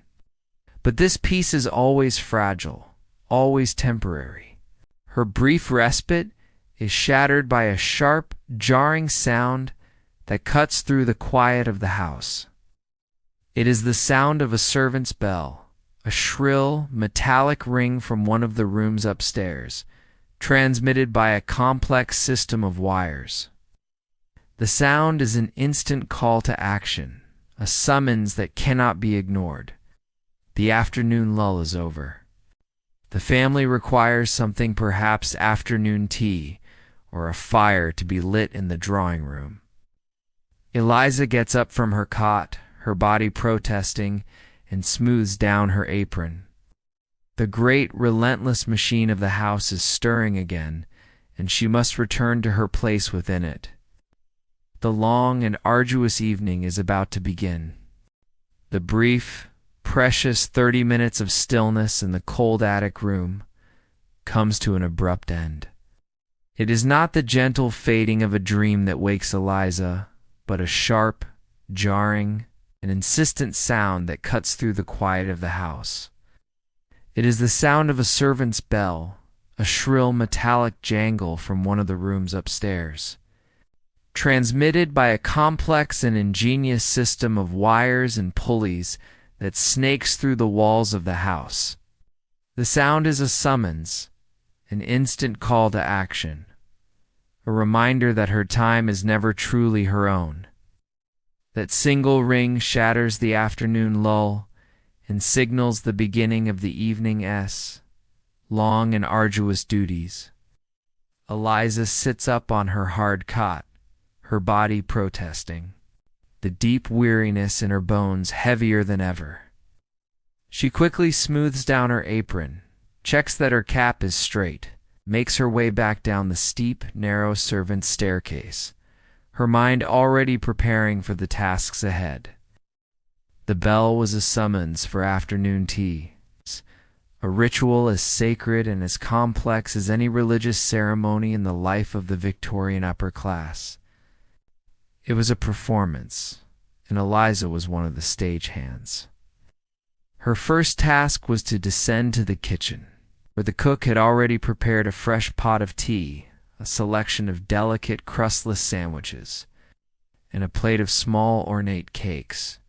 But this peace is always fragile, always temporary. Her brief respite is shattered by a sharp, jarring sound that cuts through the quiet of the house. It is the sound of a servant's bell, a shrill, metallic ring from one of the rooms upstairs, transmitted by a complex system of wires. The sound is an instant call to action, a summons that cannot be ignored. The afternoon lull is over. The family requires something, perhaps afternoon tea, or a fire to be lit in the drawing room. Eliza gets up from her cot, her body protesting, and smooths down her apron. The great, relentless machine of the house is stirring again, and she must return to her place within it. The long and arduous evening is about to begin. The brief, precious 30 minutes of stillness in the cold attic room comes to an abrupt end. It is not the gentle fading of a dream that wakes Eliza, but a sharp, jarring, and insistent sound that cuts through the quiet of the house. It is the sound of a servant's bell, a shrill metallic jangle from one of the rooms upstairs, transmitted by a complex and ingenious system of wires and pulleys that snakes through the walls of the house. The sound is a summons, an instant call to action, a reminder that her time is never truly her own. That single ring shatters the afternoon lull and signals the beginning of the evening's long and arduous duties. Eliza sits up on her hard cot, her body protesting, the deep weariness in her bones heavier than ever. She quickly smooths down her apron, checks that her cap is straight, makes her way back down the steep, narrow servants' staircase, her mind already preparing for the tasks ahead. The bell was a summons for afternoon tea, a ritual as sacred and as complex as any religious ceremony in the life of the Victorian upper class. It was a performance, and Eliza was one of the stagehands. Her first task was to descend to the kitchen, where the cook had already prepared a fresh pot of tea, a selection of delicate, crustless sandwiches, and a plate of small, ornate cakes.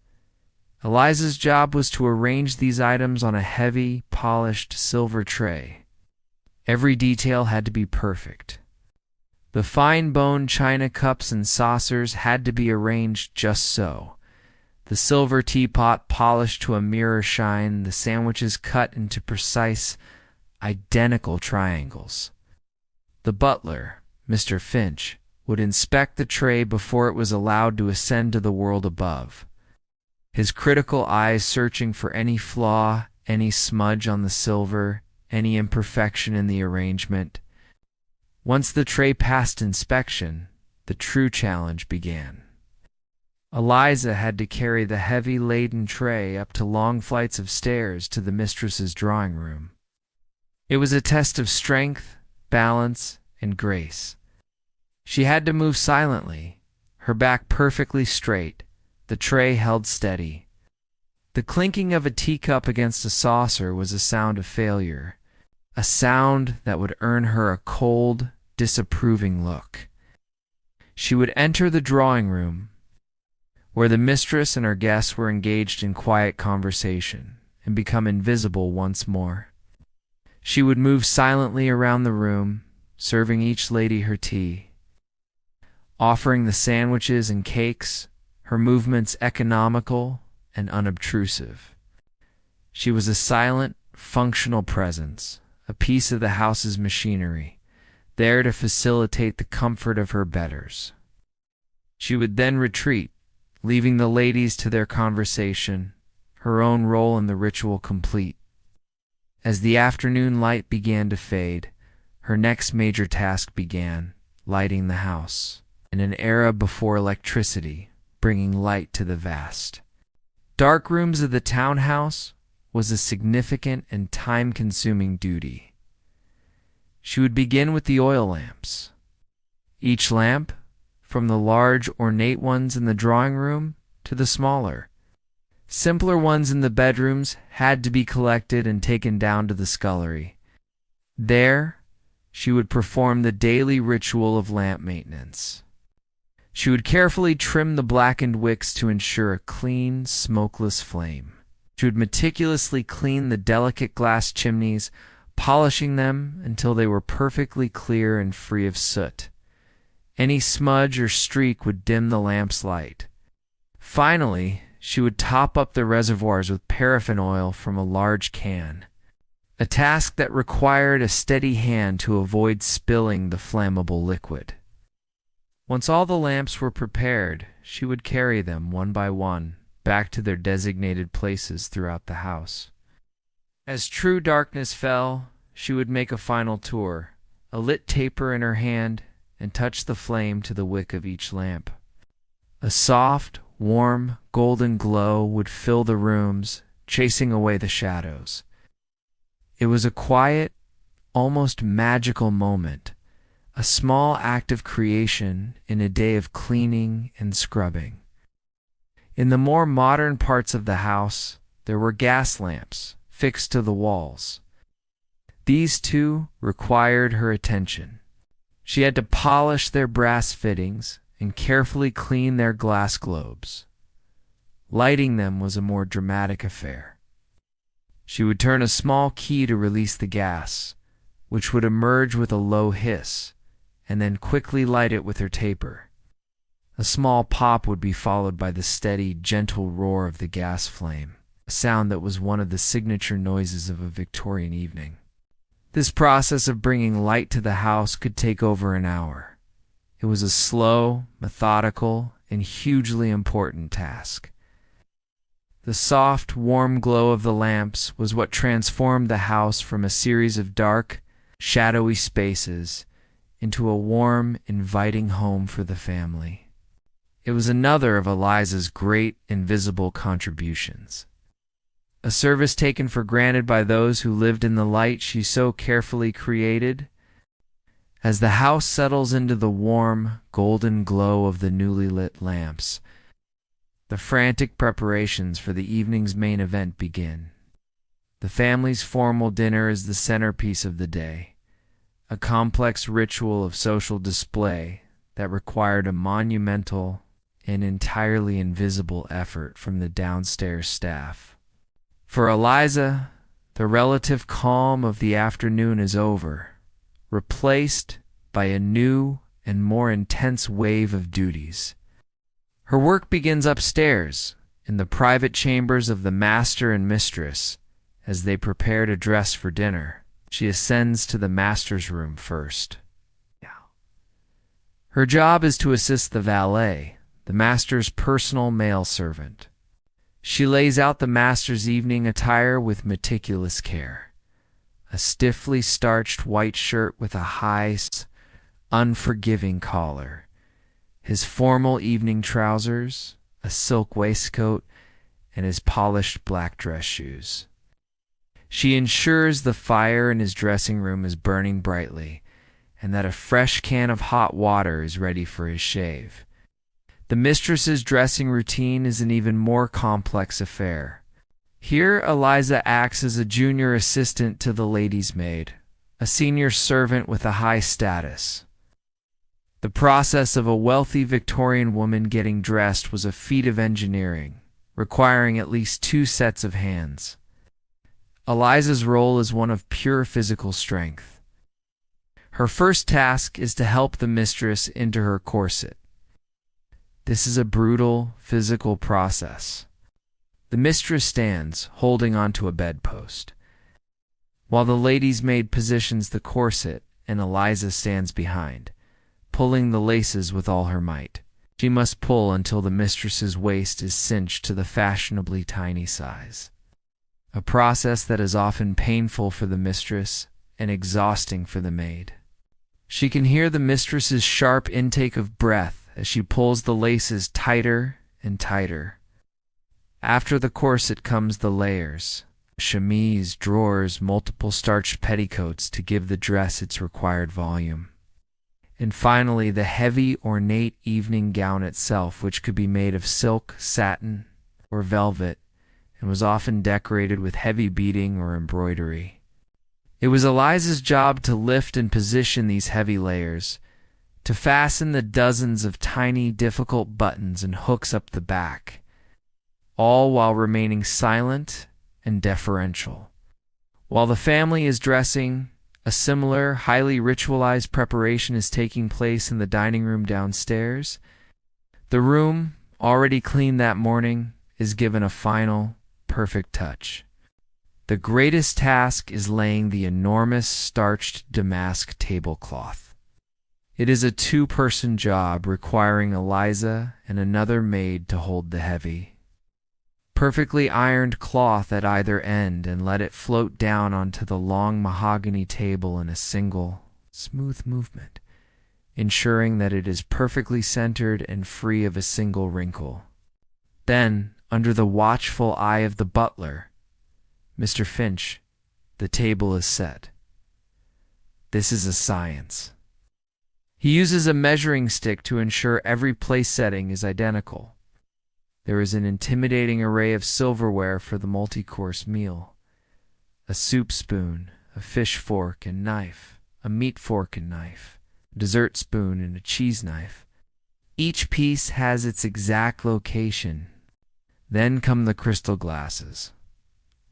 Eliza's job was to arrange these items on a heavy, polished silver tray. Every detail had to be perfect. The fine-boned china cups and saucers had to be arranged just so. The silver teapot polished to a mirror shine, the sandwiches cut into precise, identical triangles. The butler, Mr. Finch, would inspect the tray before it was allowed to ascend to the world above, his critical eyes searching for any flaw, any smudge on the silver, any imperfection in the arrangement. Once the tray passed inspection, the true challenge began. Eliza had to carry the heavy laden tray up to long flights of stairs to the mistress's drawing room. It was a test of strength, balance, and grace. She had to move silently, her back perfectly straight, the tray held steady. The clinking of a teacup against a saucer was a sound of failure, a sound that would earn her a cold, disapproving look. She would enter the drawing room, where the mistress and her guests were engaged in quiet conversation, and become invisible once more. She would move silently around the room, serving each lady her tea, offering the sandwiches and cakes, her movements economical and unobtrusive. She was a silent, functional presence, a piece of the house's machinery, there to facilitate the comfort of her betters. She would then retreat, leaving the ladies to their conversation, her own role in the ritual complete. As the afternoon light began to fade, her next major task began, lighting the house, in an era before electricity, bringing light to the vast. Dark rooms of the townhouse was a significant and time-consuming duty. She would begin with the oil lamps. Each lamp, from the large ornate ones in the drawing room to the smaller, simpler ones in the bedrooms, had to be collected and taken down to the scullery. There, she would perform the daily ritual of lamp maintenance. She would carefully trim the blackened wicks to ensure a clean, smokeless flame. She would meticulously clean the delicate glass chimneys, polishing them until they were perfectly clear and free of soot. Any smudge or streak would dim the lamp's light. Finally, she would top up the reservoirs with paraffin oil from a large can, a task that required a steady hand to avoid spilling the flammable liquid. Once all the lamps were prepared, she would carry them one by one back to their designated places throughout the house. As true darkness fell, she would make a final tour, a lit taper in her hand, and touch the flame to the wick of each lamp. A soft, warm, golden glow would fill the rooms, chasing away the shadows. It was a quiet, almost magical moment, a small act of creation in a day of cleaning and scrubbing. In the more modern parts of the house, there were gas lamps fixed to the walls. These too required her attention. She had to polish their brass fittings and carefully clean their glass globes. Lighting them was a more dramatic affair. She would turn a small key to release the gas, which would emerge with a low hiss, and then quickly light it with her taper. A small pop would be followed by the steady, gentle roar of the gas flame, a sound that was one of the signature noises of a Victorian evening. This process of bringing light to the house could take over an hour. It was a slow, methodical, and hugely important task. The soft, warm glow of the lamps was what transformed the house from a series of dark, shadowy spaces into a warm, inviting home for the family. It was another of Eliza's great invisible contributions, a service taken for granted by those who lived in the light she so carefully created. As the house settles into the warm, golden glow of the newly lit lamps, the frantic preparations for the evening's main event begin. The family's formal dinner is the centerpiece of the day, a complex ritual of social display that required a monumental and entirely invisible effort from the downstairs staff. For Eliza, the relative calm of the afternoon is over, replaced by a new and more intense wave of duties. Her work begins upstairs, in the private chambers of the master and mistress, as they prepare to dress for dinner. She ascends to the master's room first. Her job is to assist the valet, the master's personal male servant. She lays out the master's evening attire with meticulous care. A stiffly starched white shirt with a high, unforgiving collar, his formal evening trousers, a silk waistcoat, and his polished black dress shoes. She ensures the fire in his dressing room is burning brightly, and that a fresh can of hot water is ready for his shave. The mistress's dressing routine is an even more complex affair. Here, Eliza acts as a junior assistant to the lady's maid, a senior servant with a high status. The process of a wealthy Victorian woman getting dressed was a feat of engineering, requiring at least 2 sets of hands. Eliza's role is one of pure physical strength. Her first task is to help the mistress into her corset. This is a brutal, physical process. The mistress stands, holding onto a bedpost, while the lady's maid positions the corset and Eliza stands behind, pulling the laces with all her might. She must pull until the mistress's waist is cinched to the fashionably tiny size, a process that is often painful for the mistress and exhausting for the maid. She can hear the mistress's sharp intake of breath as she pulls the laces tighter and tighter. After the corset comes the layers, chemise, drawers, multiple starched petticoats to give the dress its required volume. And finally, the heavy, ornate evening gown itself, which could be made of silk, satin, or velvet, and was often decorated with heavy beading or embroidery. It was Eliza's job to lift and position these heavy layers, to fasten the dozens of tiny, difficult buttons and hooks up the back, all while remaining silent and deferential. While the family is dressing, a similar, highly ritualized preparation is taking place in the dining room downstairs. The room, already cleaned that morning, is given a final, perfect touch. The greatest task is laying the enormous starched damask tablecloth. It is a 2-person job requiring Eliza and another maid to hold the heavy, perfectly ironed cloth at either end and let it float down onto the long mahogany table in a single, smooth movement, ensuring that it is perfectly centered and free of a single wrinkle. Then, under the watchful eye of the butler, Mr. Finch, the table is set. This is a science. He uses a measuring stick to ensure every place setting is identical. There is an intimidating array of silverware for the multi-course meal. A soup spoon, a fish fork and knife, a meat fork and knife, a dessert spoon and a cheese knife. Each piece has its exact location. Then come the crystal glasses.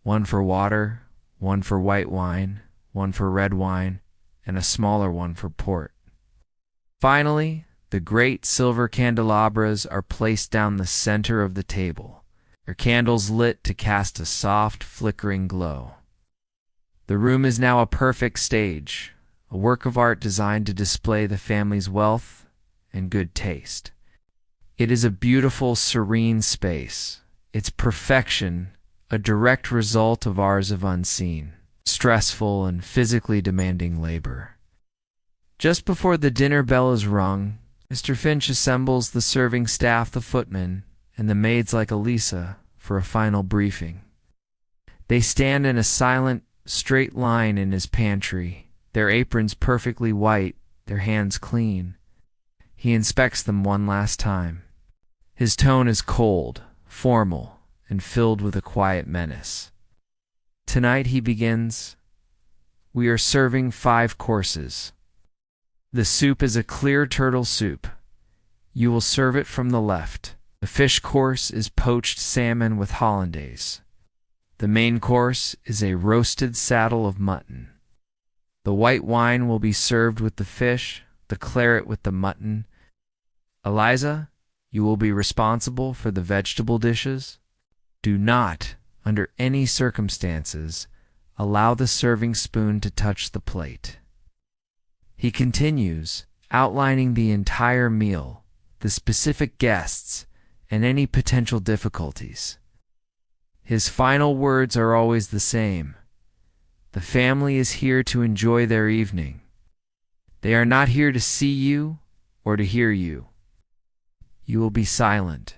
One for water, one for white wine, one for red wine, and a smaller one for port. Finally, the great silver candelabras are placed down the center of the table, their candles lit to cast a soft, flickering glow. The room is now a perfect stage, a work of art designed to display the family's wealth and good taste. It is a beautiful, serene space, its perfection a direct result of hours of unseen, stressful, and physically demanding labor. Just before the dinner bell is rung, Mr. Finch assembles the serving staff, the footmen, and the maids like Elisa for a final briefing. They stand in a silent, straight line in his pantry, their aprons perfectly white, their hands clean. He inspects them one last time. His tone is cold, formal, and filled with a quiet menace. Tonight, he begins, we are serving 5 courses. The soup is a clear turtle soup. You will serve it from the left. The fish course is poached salmon with hollandaise. The main course is a roasted saddle of mutton. The white wine will be served with the fish, the claret with the mutton. Eliza, you will be responsible for the vegetable dishes. Do not, under any circumstances, allow the serving spoon to touch the plate. He continues, outlining the entire meal, the specific guests, and any potential difficulties. His final words are always the same. The family is here to enjoy their evening. They are not here to see you or to hear you. You will be silent.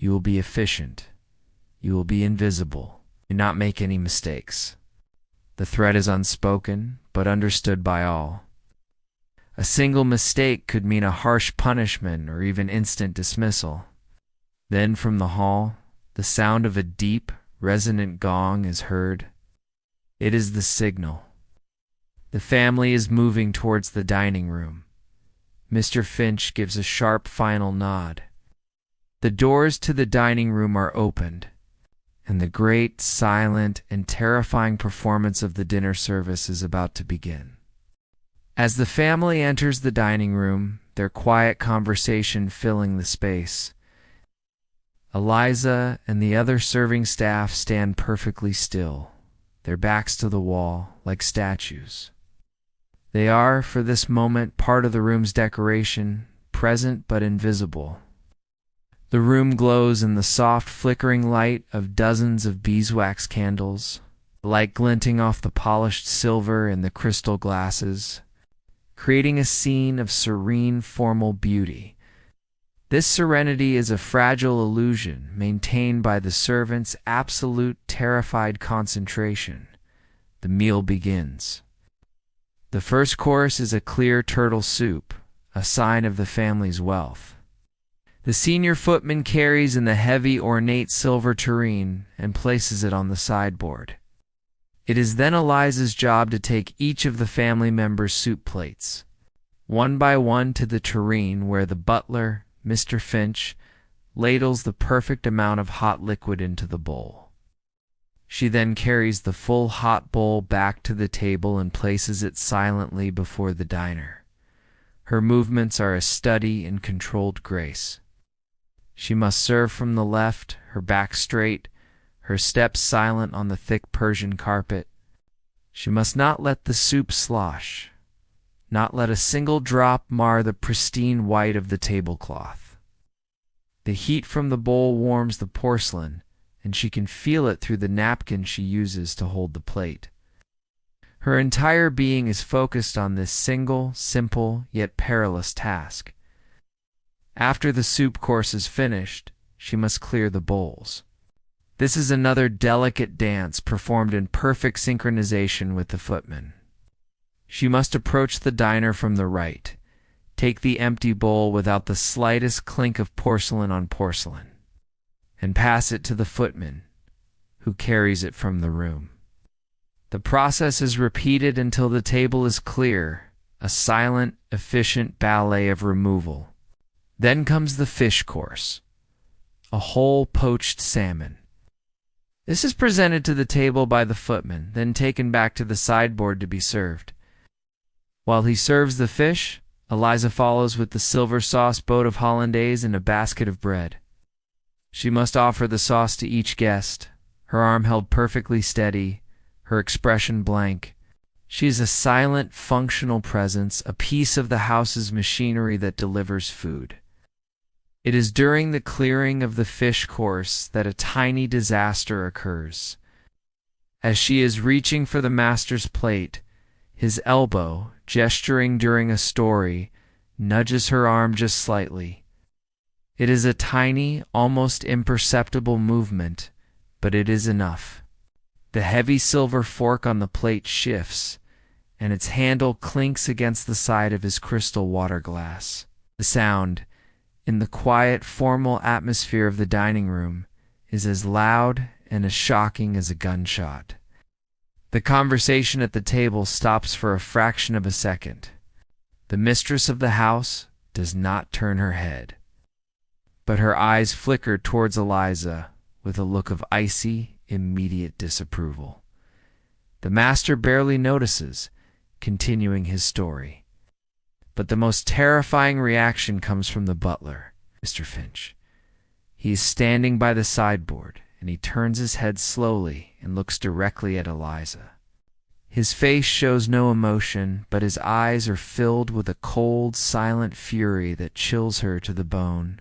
You will be efficient. You will be invisible. Do not make any mistakes. The threat is unspoken, but understood by all. A single mistake could mean a harsh punishment or even instant dismissal. Then from the hall, the sound of a deep, resonant gong is heard. It is the signal. The family is moving towards the dining room. Mr. Finch gives a sharp final nod. The doors to the dining room are opened, and the great, silent, and terrifying performance of the dinner service is about to begin. As the family enters the dining room, their quiet conversation filling the space, Eliza and the other serving staff stand perfectly still, their backs to the wall, like statues. They are, for this moment, part of the room's decoration, present but invisible. The room glows in the soft, flickering light of dozens of beeswax candles, light glinting off the polished silver and the crystal glasses, creating a scene of serene, formal beauty. This serenity is a fragile illusion maintained by the servants' absolute, terrified concentration. The meal begins. The first course is a clear turtle soup, a sign of the family's wealth. The senior footman carries in the heavy, ornate silver tureen and places it on the sideboard. It is then Eliza's job to take each of the family members' soup plates, one by one, to the tureen where the butler, Mr. Finch, ladles the perfect amount of hot liquid into the bowl. She then carries the full hot bowl back to the table and places it silently before the diner. Her movements are a study in controlled grace. She must serve from the left, her back straight, her steps silent on the thick Persian carpet. She must not let the soup slosh, not let a single drop mar the pristine white of the tablecloth. The heat from the bowl warms the porcelain, and she can feel it through the napkin she uses to hold the plate. Her entire being is focused on this single, simple, yet perilous task. After the soup course is finished, she must clear the bowls. This is another delicate dance performed in perfect synchronization with the footman. She must approach the diner from the right, take the empty bowl without the slightest clink of porcelain on porcelain, and pass it to the footman, who carries it from the room. The process is repeated until the table is clear, a silent, efficient ballet of removal. Then comes the fish course, a whole poached salmon. This is presented to the table by the footman, then taken back to the sideboard to be served. While he serves the fish, Eliza follows with the silver sauce boat of hollandaise and a basket of bread. She must offer the sauce to each guest, her arm held perfectly steady, her expression blank. She is a silent, functional presence, a piece of the house's machinery that delivers food. It is during the clearing of the fish course that a tiny disaster occurs. As she is reaching for the master's plate, his elbow, gesturing during a story, nudges her arm just slightly. It is a tiny, almost imperceptible movement, but it is enough. The heavy silver fork on the plate shifts, and its handle clinks against the side of his crystal water glass. The sound, in the quiet, formal atmosphere of the dining room, is as loud and as shocking as a gunshot. The conversation at the table stops for a fraction of a second. The mistress of the house does not turn her head, but her eyes flicker towards Eliza with a look of icy, immediate disapproval. The master barely notices, continuing his story. But the most terrifying reaction comes from the butler, Mr. Finch. He is standing by the sideboard, and he turns his head slowly and looks directly at Eliza. His face shows no emotion, but his eyes are filled with a cold, silent fury that chills her to the bone.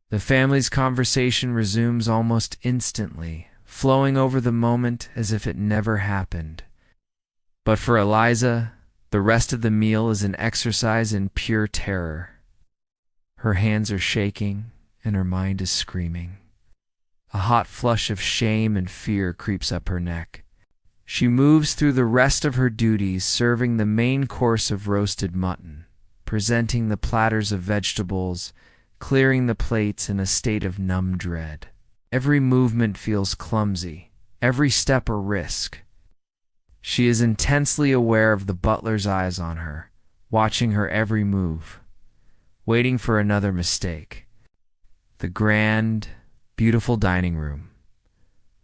The family's conversation resumes almost instantly, flowing over the moment as if it never happened. But for Eliza, the rest of the meal is an exercise in pure terror. Her hands are shaking, and her mind is screaming. A hot flush of shame and fear creeps up her neck. She moves through the rest of her duties, serving the main course of roasted mutton, presenting the platters of vegetables, clearing the plates in a state of numb dread. Every movement feels clumsy, every step a risk. She is intensely aware of the butler's eyes on her, watching her every move, waiting for another mistake. The grand, beautiful dining room,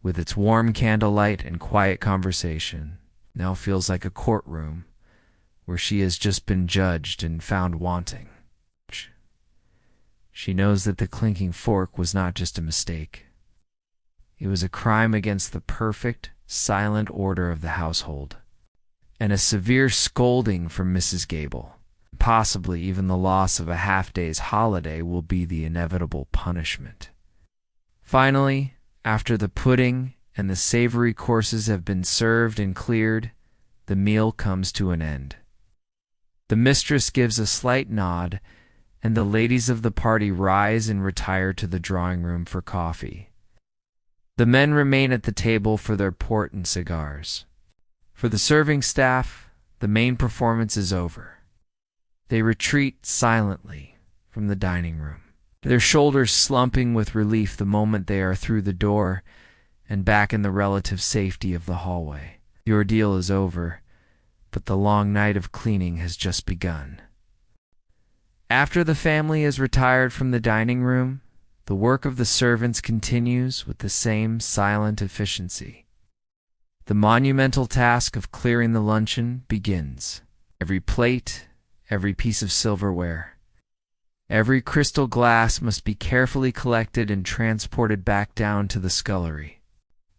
with its warm candlelight and quiet conversation, now feels like a courtroom where she has just been judged and found wanting. She knows that the clinking fork was not just a mistake. It was a crime against the perfect, silent order of the household, and a severe scolding from Mrs. Gable. Possibly even the loss of a half-day's holiday will be the inevitable punishment. Finally, after the pudding and the savory courses have been served and cleared, the meal comes to an end. The mistress gives a slight nod, and the ladies of the party rise and retire to the drawing room for coffee. The men remain at the table for their port and cigars. For the serving staff, the main performance is over. They retreat silently from the dining room, their shoulders slumping with relief the moment they are through the door and back in the relative safety of the hallway. The ordeal is over, but the long night of cleaning has just begun. After the family is retired from the dining room, the work of the servants continues with the same silent efficiency. The monumental task of clearing the luncheon begins. Every plate, every piece of silverware, every crystal glass must be carefully collected and transported back down to the scullery.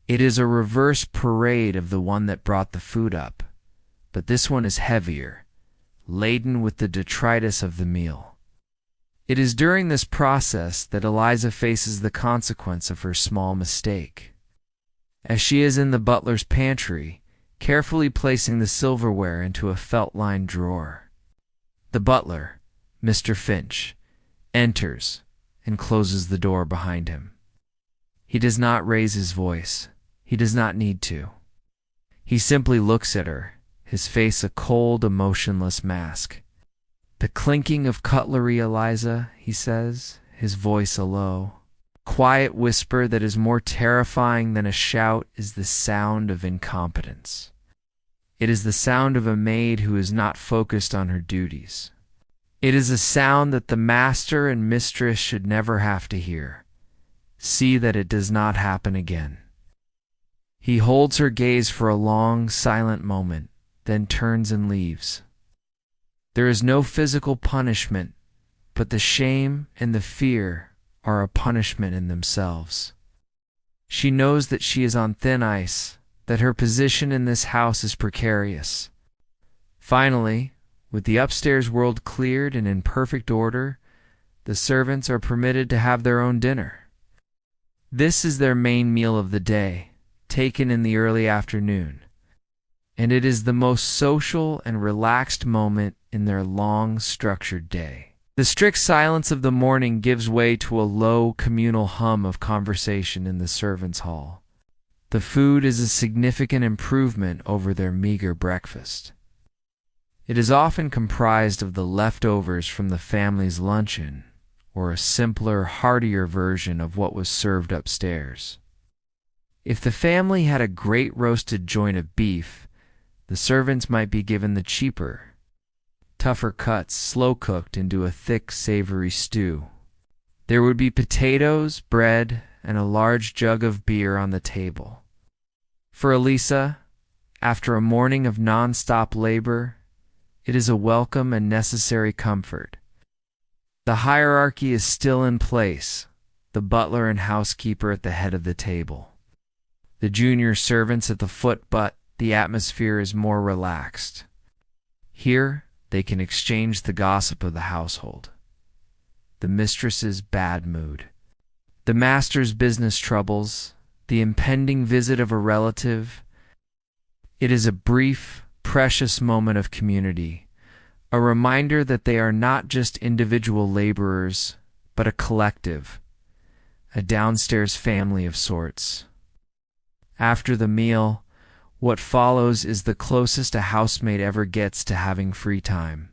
It is a reverse parade of the one that brought the food up, but this one is heavier, laden with the detritus of the meal. It is during this process that Eliza faces the consequence of her small mistake. As she is in the butler's pantry, carefully placing the silverware into a felt-lined drawer, the butler, Mr. Finch, enters and closes the door behind him. He does not raise his voice. He does not need to. He simply looks at her, his face a cold, emotionless mask. "The clinking of cutlery, Eliza," he says, his voice a low, quiet whisper that is more terrifying than a shout, is the sound of incompetence. It is the sound of a maid who is not focused on her duties. It is a sound that the master and mistress should never have to hear. See that it does not happen again. He holds her gaze for a long, silent moment, then turns and leaves. There is no physical punishment, but the shame and the fear are a punishment in themselves. She knows that she is on thin ice, that her position in this house is precarious. Finally, with the upstairs world cleared and in perfect order, the servants are permitted to have their own dinner. This is their main meal of the day, taken in the early afternoon, and it is the most social and relaxed moment in their long, structured day. The strict silence of the morning gives way to a low, communal hum of conversation in the servants' hall. The food is a significant improvement over their meager breakfast. It is often comprised of the leftovers from the family's luncheon, or a simpler, heartier version of what was served upstairs. If the family had a great roasted joint of beef, the servants might be given the cheaper, tougher cuts slow-cooked into a thick, savory stew. There would be potatoes, bread, and a large jug of beer on the table. For Elisa, after a morning of non-stop labor, it is a welcome and necessary comfort. The hierarchy is still in place, the butler and housekeeper at the head of the table, the junior servants at the foot, but the atmosphere is more relaxed. Here, they can exchange the gossip of the household, the mistress's bad mood, the master's business troubles, the impending visit of a relative. It is a brief, precious moment of community, a reminder that they are not just individual laborers, but a collective, a downstairs family of sorts. After the meal, what follows is the closest a housemaid ever gets to having free time.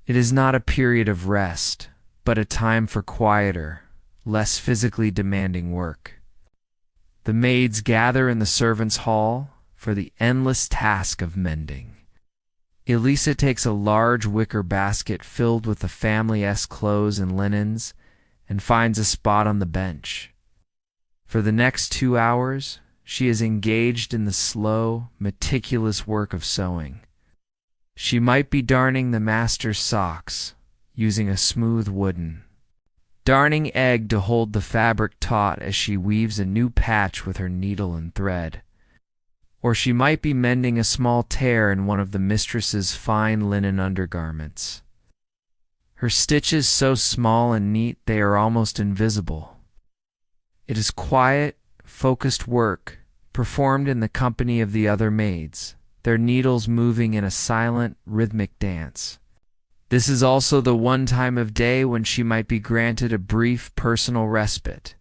It is not a period of rest, but a time for quieter, less physically demanding work. The maids gather in the servants' hall for the endless task of mending. Elisa takes a large wicker basket filled with the family's clothes and linens and finds a spot on the bench. For the next 2 hours, she is engaged in the slow, meticulous work of sewing. She might be darning the master's socks, using a smooth wooden, darning egg to hold the fabric taut as she weaves a new patch with her needle and thread. Or she might be mending a small tear in one of the mistress's fine linen undergarments. Her stitches so small and neat they are almost invisible. It is quiet, focused work, performed in the company of the other maids, their needles moving in a silent, rhythmic dance. This is also the one time of day when she might be granted a brief personal respite.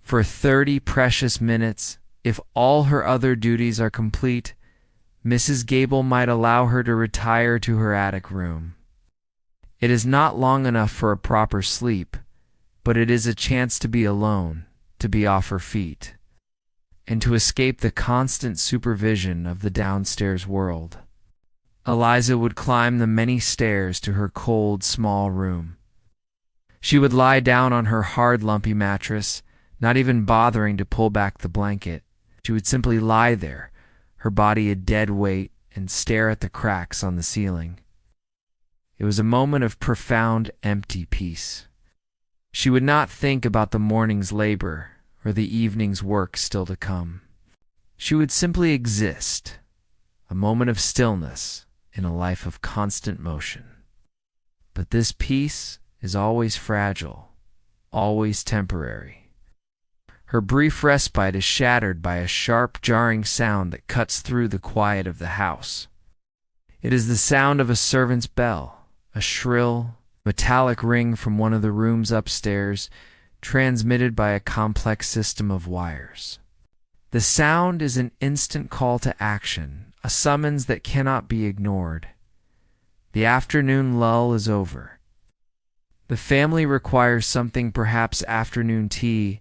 For 30 precious minutes, if all her other duties are complete, Mrs. Gable might allow her to retire to her attic room. It is not long enough for a proper sleep, but it is a chance to be alone, to be off her feet, and to escape the constant supervision of the downstairs world. Eliza would climb the many stairs to her cold, small room. She would lie down on her hard, lumpy mattress, not even bothering to pull back the blanket. She would simply lie there, her body a dead weight, and stare at the cracks on the ceiling. It was a moment of profound, empty peace. She would not think about the morning's labor or the evening's work still to come. She would simply exist, a moment of stillness in a life of constant motion. But this peace is always fragile, always temporary. Her brief respite is shattered by a sharp, jarring sound that cuts through the quiet of the house. It is the sound of a servant's bell, a shrill, metallic ring from one of the rooms upstairs, transmitted by a complex system of wires. The sound is an instant call to action, a summons that cannot be ignored. The afternoon lull is over. The family requires something, perhaps afternoon tea,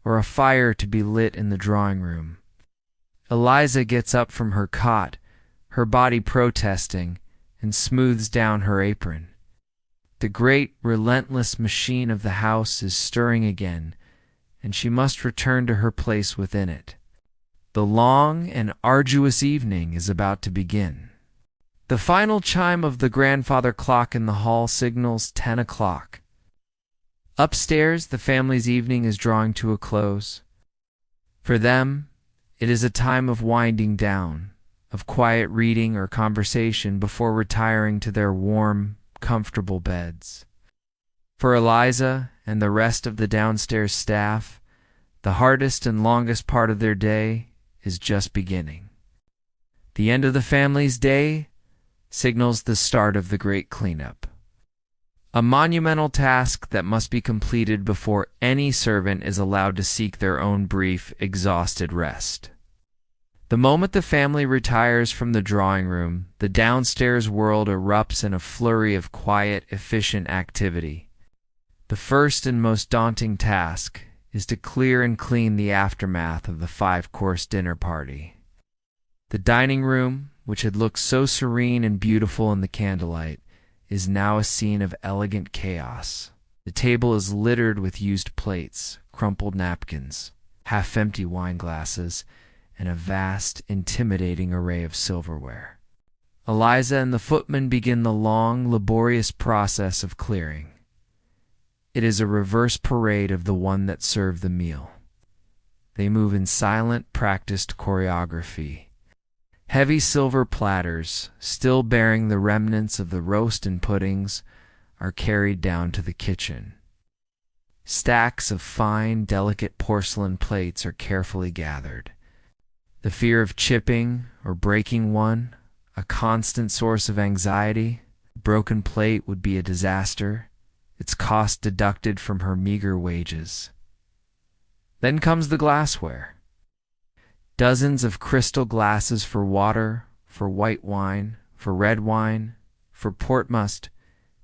or a fire to be lit in the drawing room. Eliza gets up from her cot, her body protesting, and smooths down her apron. The great, relentless machine of the house is stirring again, and she must return to her place within it. The long and arduous evening is about to begin. The final chime of the grandfather clock in the hall signals 10 o'clock. Upstairs, the family's evening is drawing to a close. For them, it is a time of winding down, of quiet reading or conversation before retiring to their warm, comfortable beds. For Eliza and the rest of the downstairs staff, the hardest and longest part of their day is just beginning. The end of the family's day signals the start of the great cleanup, a monumental task that must be completed before any servant is allowed to seek their own brief, exhausted rest. The moment the family retires from the drawing room, the downstairs world erupts in a flurry of quiet, efficient activity. The first and most daunting task is to clear and clean the aftermath of the 5-course dinner party. The dining room, which had looked so serene and beautiful in the candlelight, is now a scene of elegant chaos. The table is littered with used plates, crumpled napkins, half-empty wine glasses, and a vast, intimidating array of silverware. Eliza and the footman begin the long, laborious process of clearing. It is a reverse parade of the one that served the meal. They move in silent, practiced choreography. Heavy silver platters, still bearing the remnants of the roast and puddings, are carried down to the kitchen. Stacks of fine, delicate porcelain plates are carefully gathered. The fear of chipping or breaking one, a constant source of anxiety. A broken plate would be a disaster, its cost deducted from her meager wages. Then comes the glassware. Dozens of crystal glasses for water, for white wine, for red wine, for port must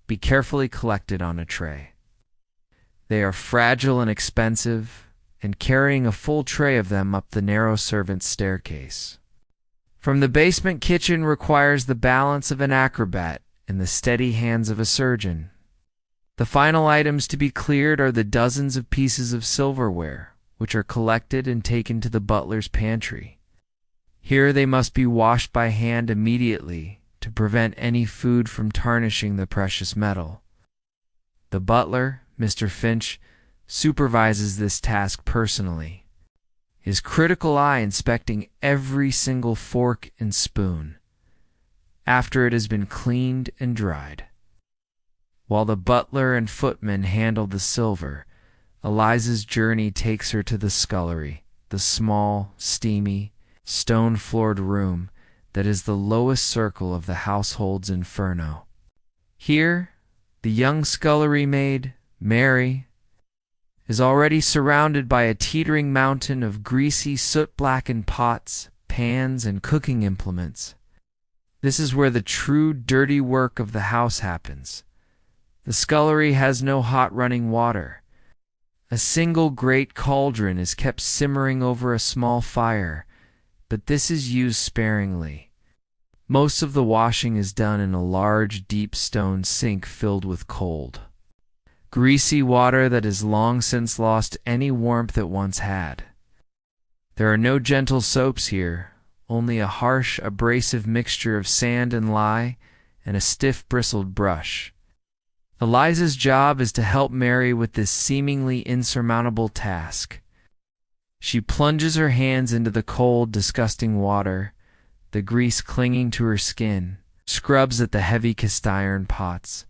be carefully collected on a tray. They are fragile and expensive, and carrying a full tray of them up the narrow servants' staircase. From the basement kitchen requires the balance of an acrobat and the steady hands of a surgeon. The final items to be cleared are the dozens of pieces of silverware, which are collected and taken to the butler's pantry. Here they must be washed by hand immediately to prevent any food from tarnishing the precious metal. The butler, Mr. Finch, supervises this task personally, his critical eye inspecting every single fork and spoon after it has been cleaned and dried. While the butler and footman handle the silver, Eliza's journey takes her to the scullery, the small, steamy, stone-floored room that is the lowest circle of the household's inferno. Here, the young scullery maid, Mary, is already surrounded by a teetering mountain of greasy, soot-blackened pots, pans, and cooking implements. This is where the true dirty work of the house happens. The scullery has no hot running water. A single great cauldron is kept simmering over a small fire, but this is used sparingly. Most of the washing is done in a large, deep stone sink filled with cold, greasy water that has long since lost any warmth it once had. There are no gentle soaps here, only a harsh, abrasive mixture of sand and lye and a stiff, bristled brush. Eliza's job is to help Mary with this seemingly insurmountable task. She plunges her hands into the cold, disgusting water, the grease clinging to her skin, scrubs at the heavy cast iron pots,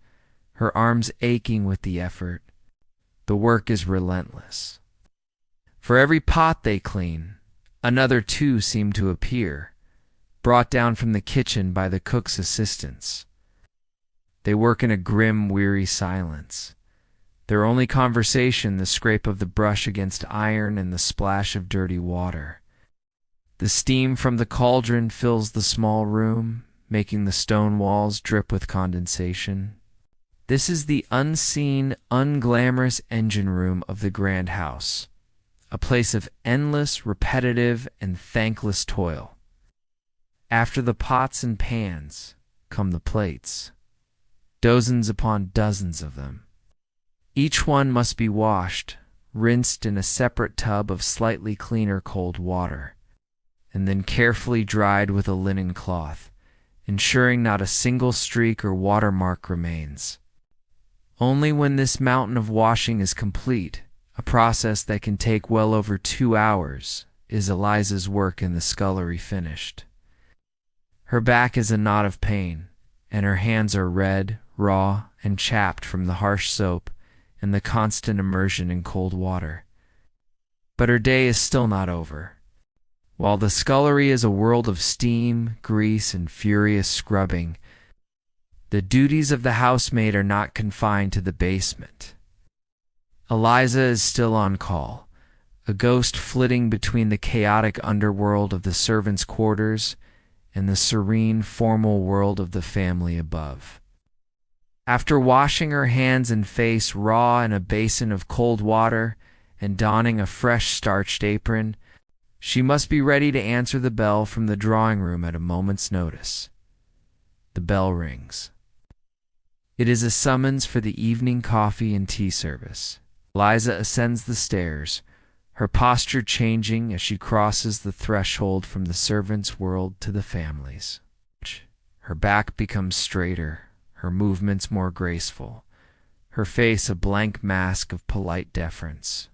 her arms aching with the effort. The work is relentless. For every pot they clean, another two seem to appear, brought down from the kitchen by the cook's assistants. They work in a grim, weary silence, their only conversation the scrape of the brush against iron and the splash of dirty water. The steam from the cauldron fills the small room, making the stone walls drip with condensation. This is the unseen, unglamorous engine room of the grand house, a place of endless, repetitive, and thankless toil. After the pots and pans come the plates, dozens upon dozens of them. Each one must be washed, rinsed in a separate tub of slightly cleaner cold water, and then carefully dried with a linen cloth, ensuring not a single streak or watermark remains. Only when this mountain of washing is complete, a process that can take well over 2 hours, is Eliza's work in the scullery finished. Her back is a knot of pain, and her hands are red, raw, and chapped from the harsh soap and the constant immersion in cold water. But her day is still not over. While the scullery is a world of steam, grease, and furious scrubbing, the duties of the housemaid are not confined to the basement. Eliza is still on call, a ghost flitting between the chaotic underworld of the servants' quarters and the serene, formal world of the family above. After washing her hands and face raw in a basin of cold water and donning a fresh starched apron, she must be ready to answer the bell from the drawing room at a moment's notice. The bell rings. It is a summons for the evening coffee and tea service. Eliza ascends the stairs, her posture changing as she crosses the threshold from the servants' world to the family's. Her back becomes straighter, her movements more graceful, her face a blank mask of polite deference.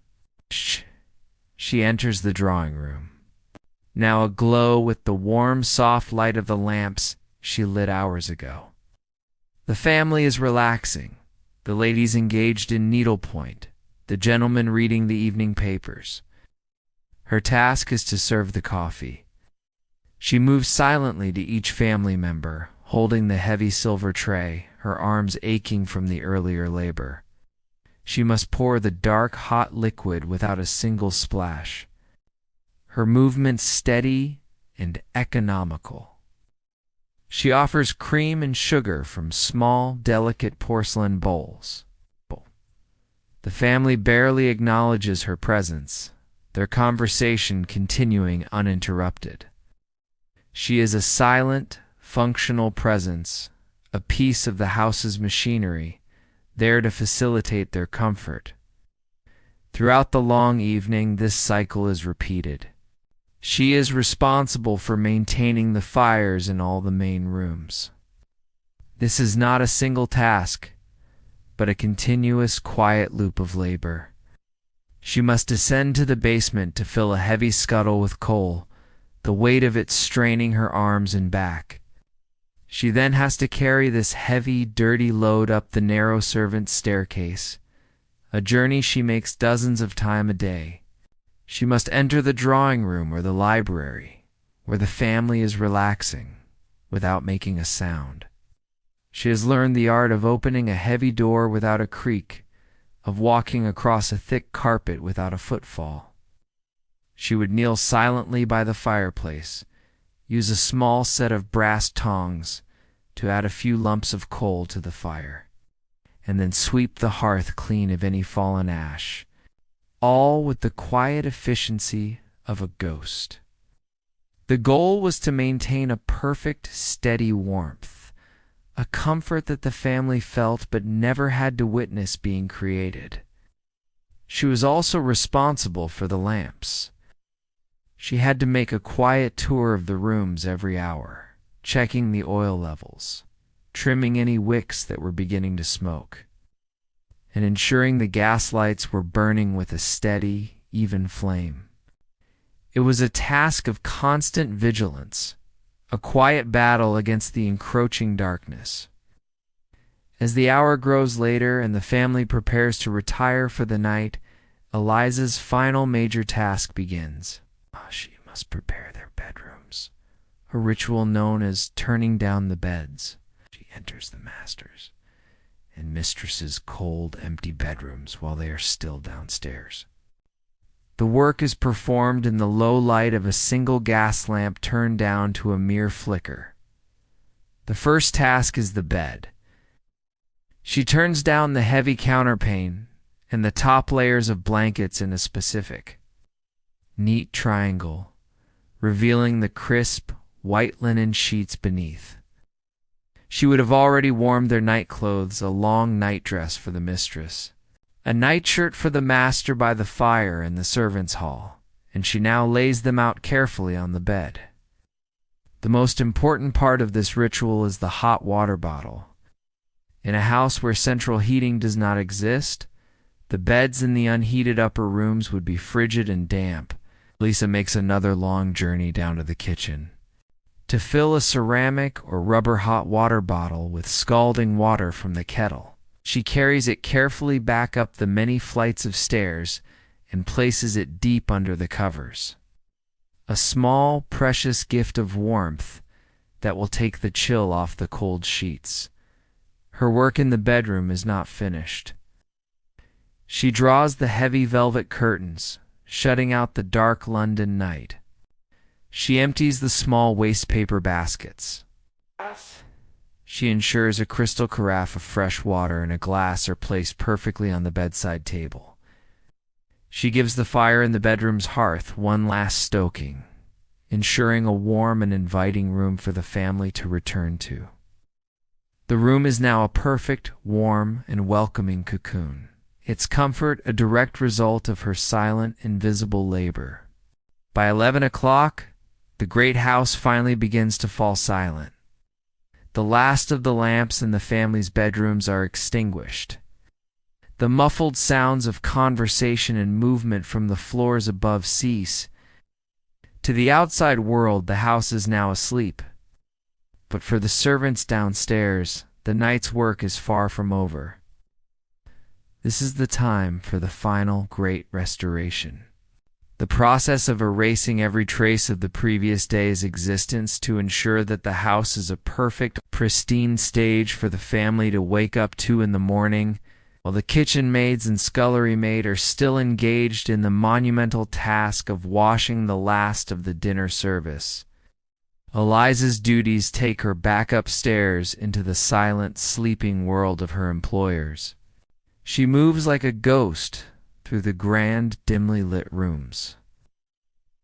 She enters the drawing room, now aglow with the warm, soft light of the lamps she lit hours ago. The family is relaxing, the ladies engaged in needlepoint, the gentlemen reading the evening papers. Her task is to serve the coffee. She moves silently to each family member, holding the heavy silver tray, her arms aching from the earlier labor. She must pour the dark, hot liquid without a single splash. Her movements steady and economical. She offers cream and sugar from small, delicate porcelain bowls. The family barely acknowledges her presence, their conversation continuing uninterrupted. She is a silent, functional presence, a piece of the house's machinery, there to facilitate their comfort. Throughout the long evening, this cycle is repeated. She is responsible for maintaining the fires in all the main rooms. This is not a single task, but a continuous, quiet loop of labor. She must descend to the basement to fill a heavy scuttle with coal, the weight of it straining her arms and back. She then has to carry this heavy, dirty load up the narrow servants' staircase, a journey she makes dozens of times a day. She must enter the drawing room or the library, where the family is relaxing, without making a sound. She has learned the art of opening a heavy door without a creak, of walking across a thick carpet without a footfall. She would kneel silently by the fireplace, use a small set of brass tongs to add a few lumps of coal to the fire, and then sweep the hearth clean of any fallen ash, all with the quiet efficiency of a ghost. The goal was to maintain a perfect, steady warmth, a comfort that the family felt but never had to witness being created. She was also responsible for the lamps. She had to make a quiet tour of the rooms every hour, checking the oil levels, trimming any wicks that were beginning to smoke, and ensuring the gas lights were burning with a steady, even flame. It was a task of constant vigilance, a quiet battle against the encroaching darkness. As the hour grows later and the family prepares to retire for the night, Eliza's final major task begins. She must prepare their bedrooms, a ritual known as turning down the beds. She enters the master's and mistress's cold, empty bedrooms while they are still downstairs. The work is performed in the low light of a single gas lamp turned down to a mere flicker. The first task is the bed. She turns down the heavy counterpane and the top layers of blankets in a specific, neat triangle, revealing the crisp, white linen sheets beneath. She would have already warmed their nightclothes, a long nightdress for the mistress, a nightshirt for the master by the fire in the servants' hall, and she now lays them out carefully on the bed. The most important part of this ritual is the hot water bottle. In a house where central heating does not exist, the beds in the unheated upper rooms would be frigid and damp. Lisa makes another long journey down to the kitchen to fill a ceramic or rubber hot water bottle with scalding water from the kettle. She carries it carefully back up the many flights of stairs and places it deep under the covers. A small, precious gift of warmth that will take the chill off the cold sheets. Her work in the bedroom is not finished. She draws the heavy velvet curtains, shutting out the dark London night. She empties the small wastepaper baskets. She ensures a crystal carafe of fresh water and a glass are placed perfectly on the bedside table. She gives the fire in the bedroom's hearth one last stoking, ensuring a warm and inviting room for the family to return to. The room is now a perfect, warm, and welcoming cocoon. Its comfort a direct result of her silent, invisible labor. By 11 o'clock, the great house finally begins to fall silent. The last of the lamps in the family's bedrooms are extinguished. The muffled sounds of conversation and movement from the floors above cease. To the outside world, the house is now asleep. But for the servants downstairs, the night's work is far from over. This is the time for the final great restoration. The process of erasing every trace of the previous day's existence to ensure that the house is a perfect, pristine stage for the family to wake up to in the morning while the kitchen maids and scullery maid are still engaged in the monumental task of washing the last of the dinner service. Eliza's duties take her back upstairs into the silent, sleeping world of her employers. She moves like a ghost through the grand, dimly lit rooms.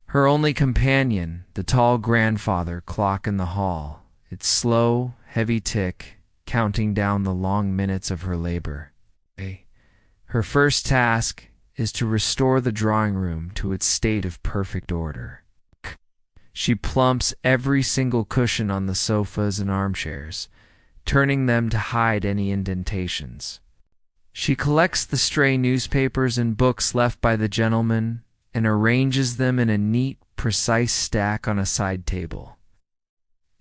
Her only companion, the tall grandfather clock in the hall, its slow, heavy tick, counting down the long minutes of her labor. Her first task is to restore the drawing room to its state of perfect order. She plumps every single cushion on the sofas and armchairs, turning them to hide any indentations. She collects the stray newspapers and books left by the gentlemen and arranges them in a neat, precise stack on a side table.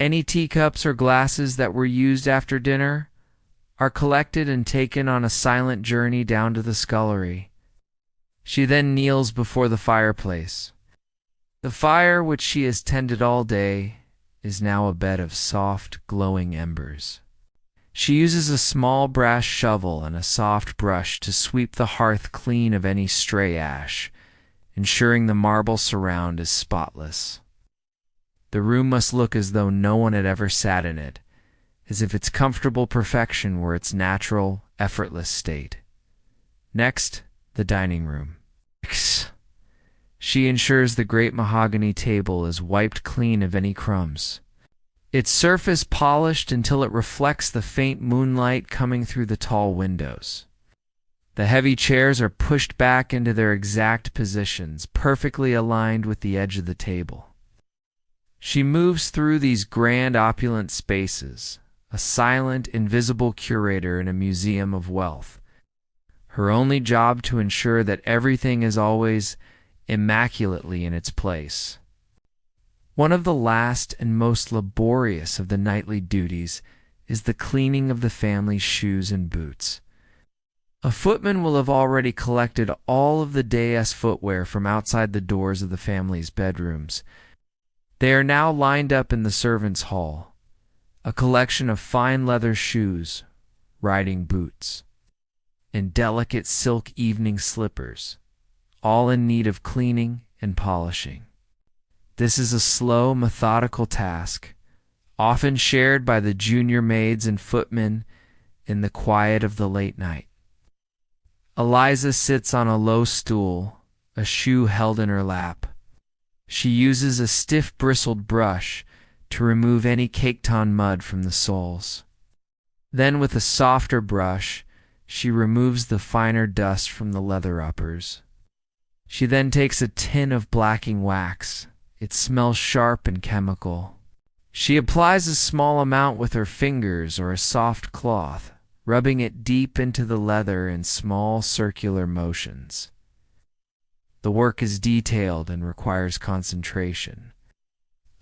Any teacups or glasses that were used after dinner are collected and taken on a silent journey down to the scullery. She then kneels before the fireplace. The fire, which she has tended all day, is now a bed of soft, glowing embers. She uses a small brass shovel and a soft brush to sweep the hearth clean of any stray ash, ensuring the marble surround is spotless. The room must look as though no one had ever sat in it, as if its comfortable perfection were its natural, effortless state. Next, the dining room. She ensures the great mahogany table is wiped clean of any crumbs, its surface polished until it reflects the faint moonlight coming through the tall windows. The heavy chairs are pushed back into their exact positions, perfectly aligned with the edge of the table. She moves through these grand, opulent spaces, a silent, invisible curator in a museum of wealth. Her only job to ensure that everything is always immaculately in its place. One of the last and most laborious of the nightly duties is the cleaning of the family's shoes and boots. A footman will have already collected all of the day's footwear from outside the doors of the family's bedrooms. They are now lined up in the servants' hall, a collection of fine leather shoes, riding boots, and delicate silk evening slippers, all in need of cleaning and polishing. This is a slow, methodical task, often shared by the junior maids and footmen in the quiet of the late night. Eliza sits on a low stool, a shoe held in her lap. She uses a stiff bristled brush to remove any caked-on mud from the soles. Then with a softer brush, she removes the finer dust from the leather uppers. She then takes a tin of blacking wax. It smells sharp and chemical. She applies a small amount with her fingers or a soft cloth, rubbing it deep into the leather in small circular motions. The work is detailed and requires concentration.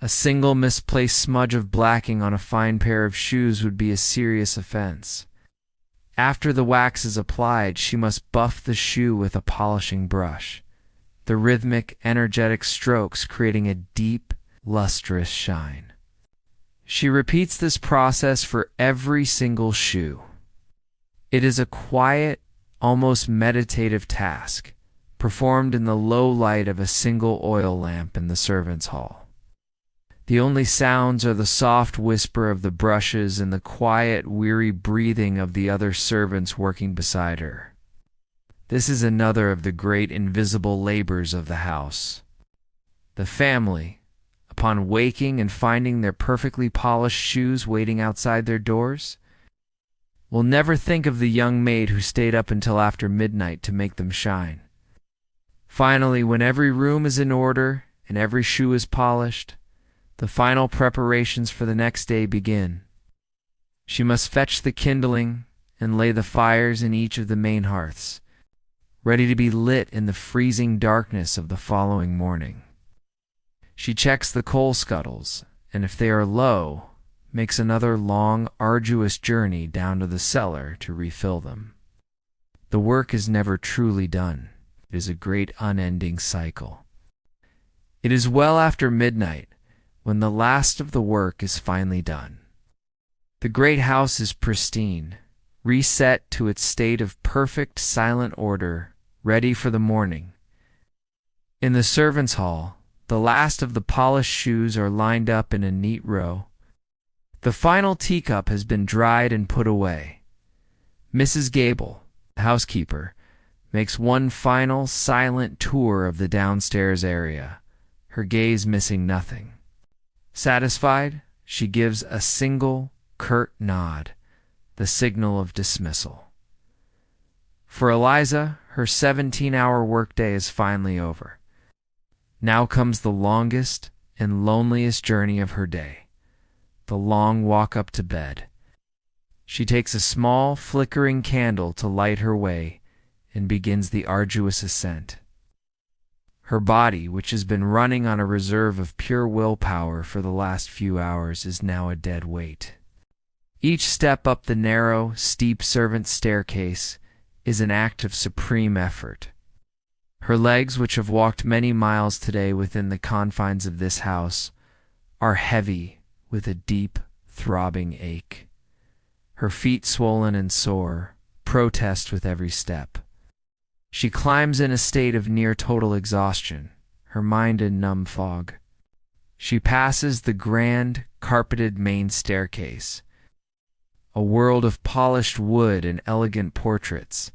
A single misplaced smudge of blacking on a fine pair of shoes would be a serious offense. After the wax is applied, she must buff the shoe with a polishing brush, the rhythmic, energetic strokes creating a deep, lustrous shine. She repeats this process for every single shoe. It is a quiet, almost meditative task, performed in the low light of a single oil lamp in the servants' hall. The only sounds are the soft whisper of the brushes and the quiet, weary breathing of the other servants working beside her. This is another of the great invisible labors of the house. The family, upon waking and finding their perfectly polished shoes waiting outside their doors, will never think of the young maid who stayed up until after midnight to make them shine. Finally, when every room is in order and every shoe is polished, the final preparations for the next day begin. She must fetch the kindling and lay the fires in each of the main hearths, ready to be lit in the freezing darkness of the following morning. She checks the coal scuttles, and if they are low, makes another long, arduous journey down to the cellar to refill them. The work is never truly done. It is a great unending cycle. It is well after midnight when the last of the work is finally done. The great house is pristine, reset to its state of perfect silent order, ready for the morning. In the servants' hall, the last of the polished shoes are lined up in a neat row. The final teacup has been dried and put away. Mrs. Gable, the housekeeper, makes one final silent tour of the downstairs area, her gaze missing nothing. Satisfied, she gives a single, curt nod, the signal of dismissal. For Eliza, her 17-hour workday is finally over. Now comes the longest and loneliest journey of her day, the long walk up to bed. She takes a small, flickering candle to light her way and begins the arduous ascent. Her body, which has been running on a reserve of pure willpower for the last few hours, is now a dead weight. Each step up the narrow, steep servants' staircase is an act of supreme effort. Her legs, which have walked many miles today within the confines of this house, are heavy with a deep, throbbing ache. Her feet, swollen and sore, protest with every step. She climbs in a state of near total exhaustion, her mind in numb fog. She passes the grand, carpeted main staircase, a world of polished wood and elegant portraits,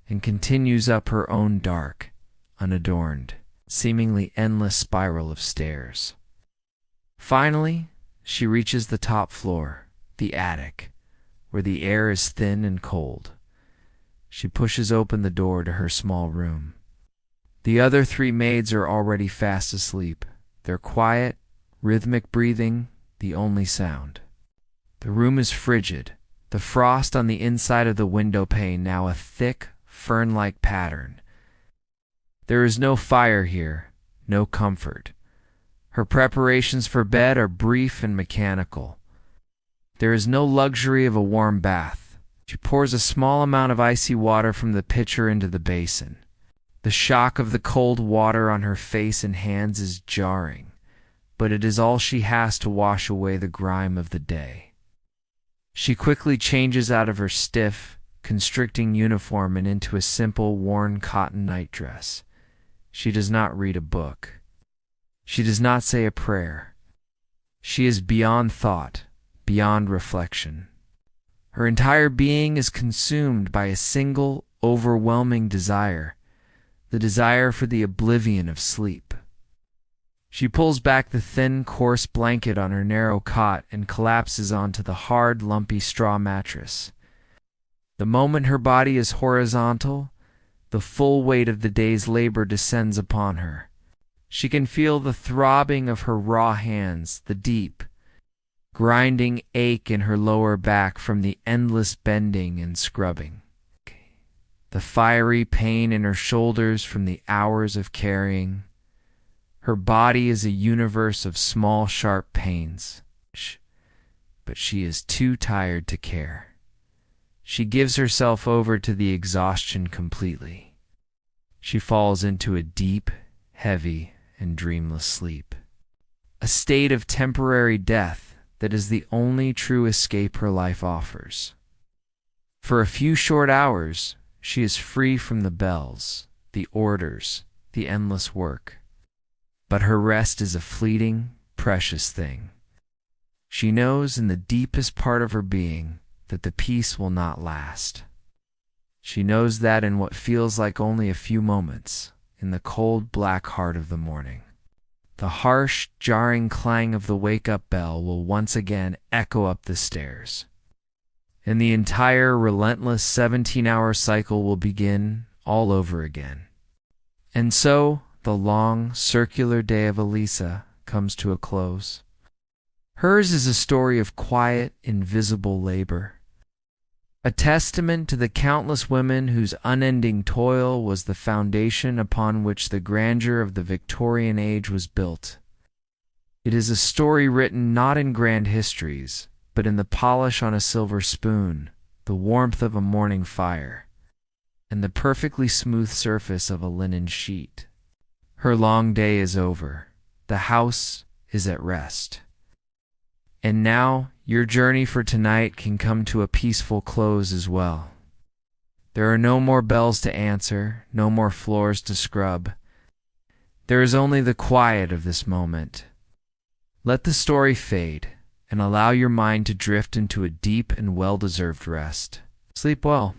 and continues up her own dark, unadorned, seemingly endless spiral of stairs. Finally, she reaches the top floor, the attic, where the air is thin and cold. She pushes open the door to her small room. The other 3 maids are already fast asleep, their quiet, rhythmic breathing the only sound. The room is frigid, the frost on the inside of the window pane now a thick, fern-like pattern. There is no fire here, no comfort. Her preparations for bed are brief and mechanical. There is no luxury of a warm bath. She pours a small amount of icy water from the pitcher into the basin. The shock of the cold water on her face and hands is jarring, but it is all she has to wash away the grime of the day. She quickly changes out of her stiff, constricting uniform and into a simple, worn cotton nightdress. She does not read a book. She does not say a prayer. She is beyond thought, beyond reflection. Her entire being is consumed by a single, overwhelming desire, the desire for the oblivion of sleep. She pulls back the thin, coarse blanket on her narrow cot and collapses onto the hard, lumpy straw mattress. The moment her body is horizontal, the full weight of the day's labor descends upon her. She can feel the throbbing of her raw hands, the deep, grinding ache in her lower back from the endless bending and scrubbing, the fiery pain in her shoulders from the hours of carrying. Her body is a universe of small, sharp pains, but she is too tired to care. She gives herself over to the exhaustion completely. She falls into a deep, heavy, and dreamless sleep, a state of temporary death that is the only true escape her life offers. For a few short hours, she is free from the bells, the orders, the endless work. But her rest is a fleeting, precious thing. She knows in the deepest part of her being that the peace will not last. She knows that in what feels like only a few moments, in the cold, black heart of the morning, the harsh, jarring clang of the wake-up bell will once again echo up the stairs, and the entire relentless 17-hour cycle will begin all over again. And so, the long, circular day of Elisa comes to a close. Hers is a story of quiet, invisible labor, a testament to the countless women whose unending toil was the foundation upon which the grandeur of the Victorian age was built. It is a story written not in grand histories, but in the polish on a silver spoon, the warmth of a morning fire, and the perfectly smooth surface of a linen sheet. Her long day is over. The house is at rest. And now your journey for tonight can come to a peaceful close as well. There are no more bells to answer, no more floors to scrub. There is only the quiet of this moment. Let the story fade and allow your mind to drift into a deep and well-deserved rest. Sleep well.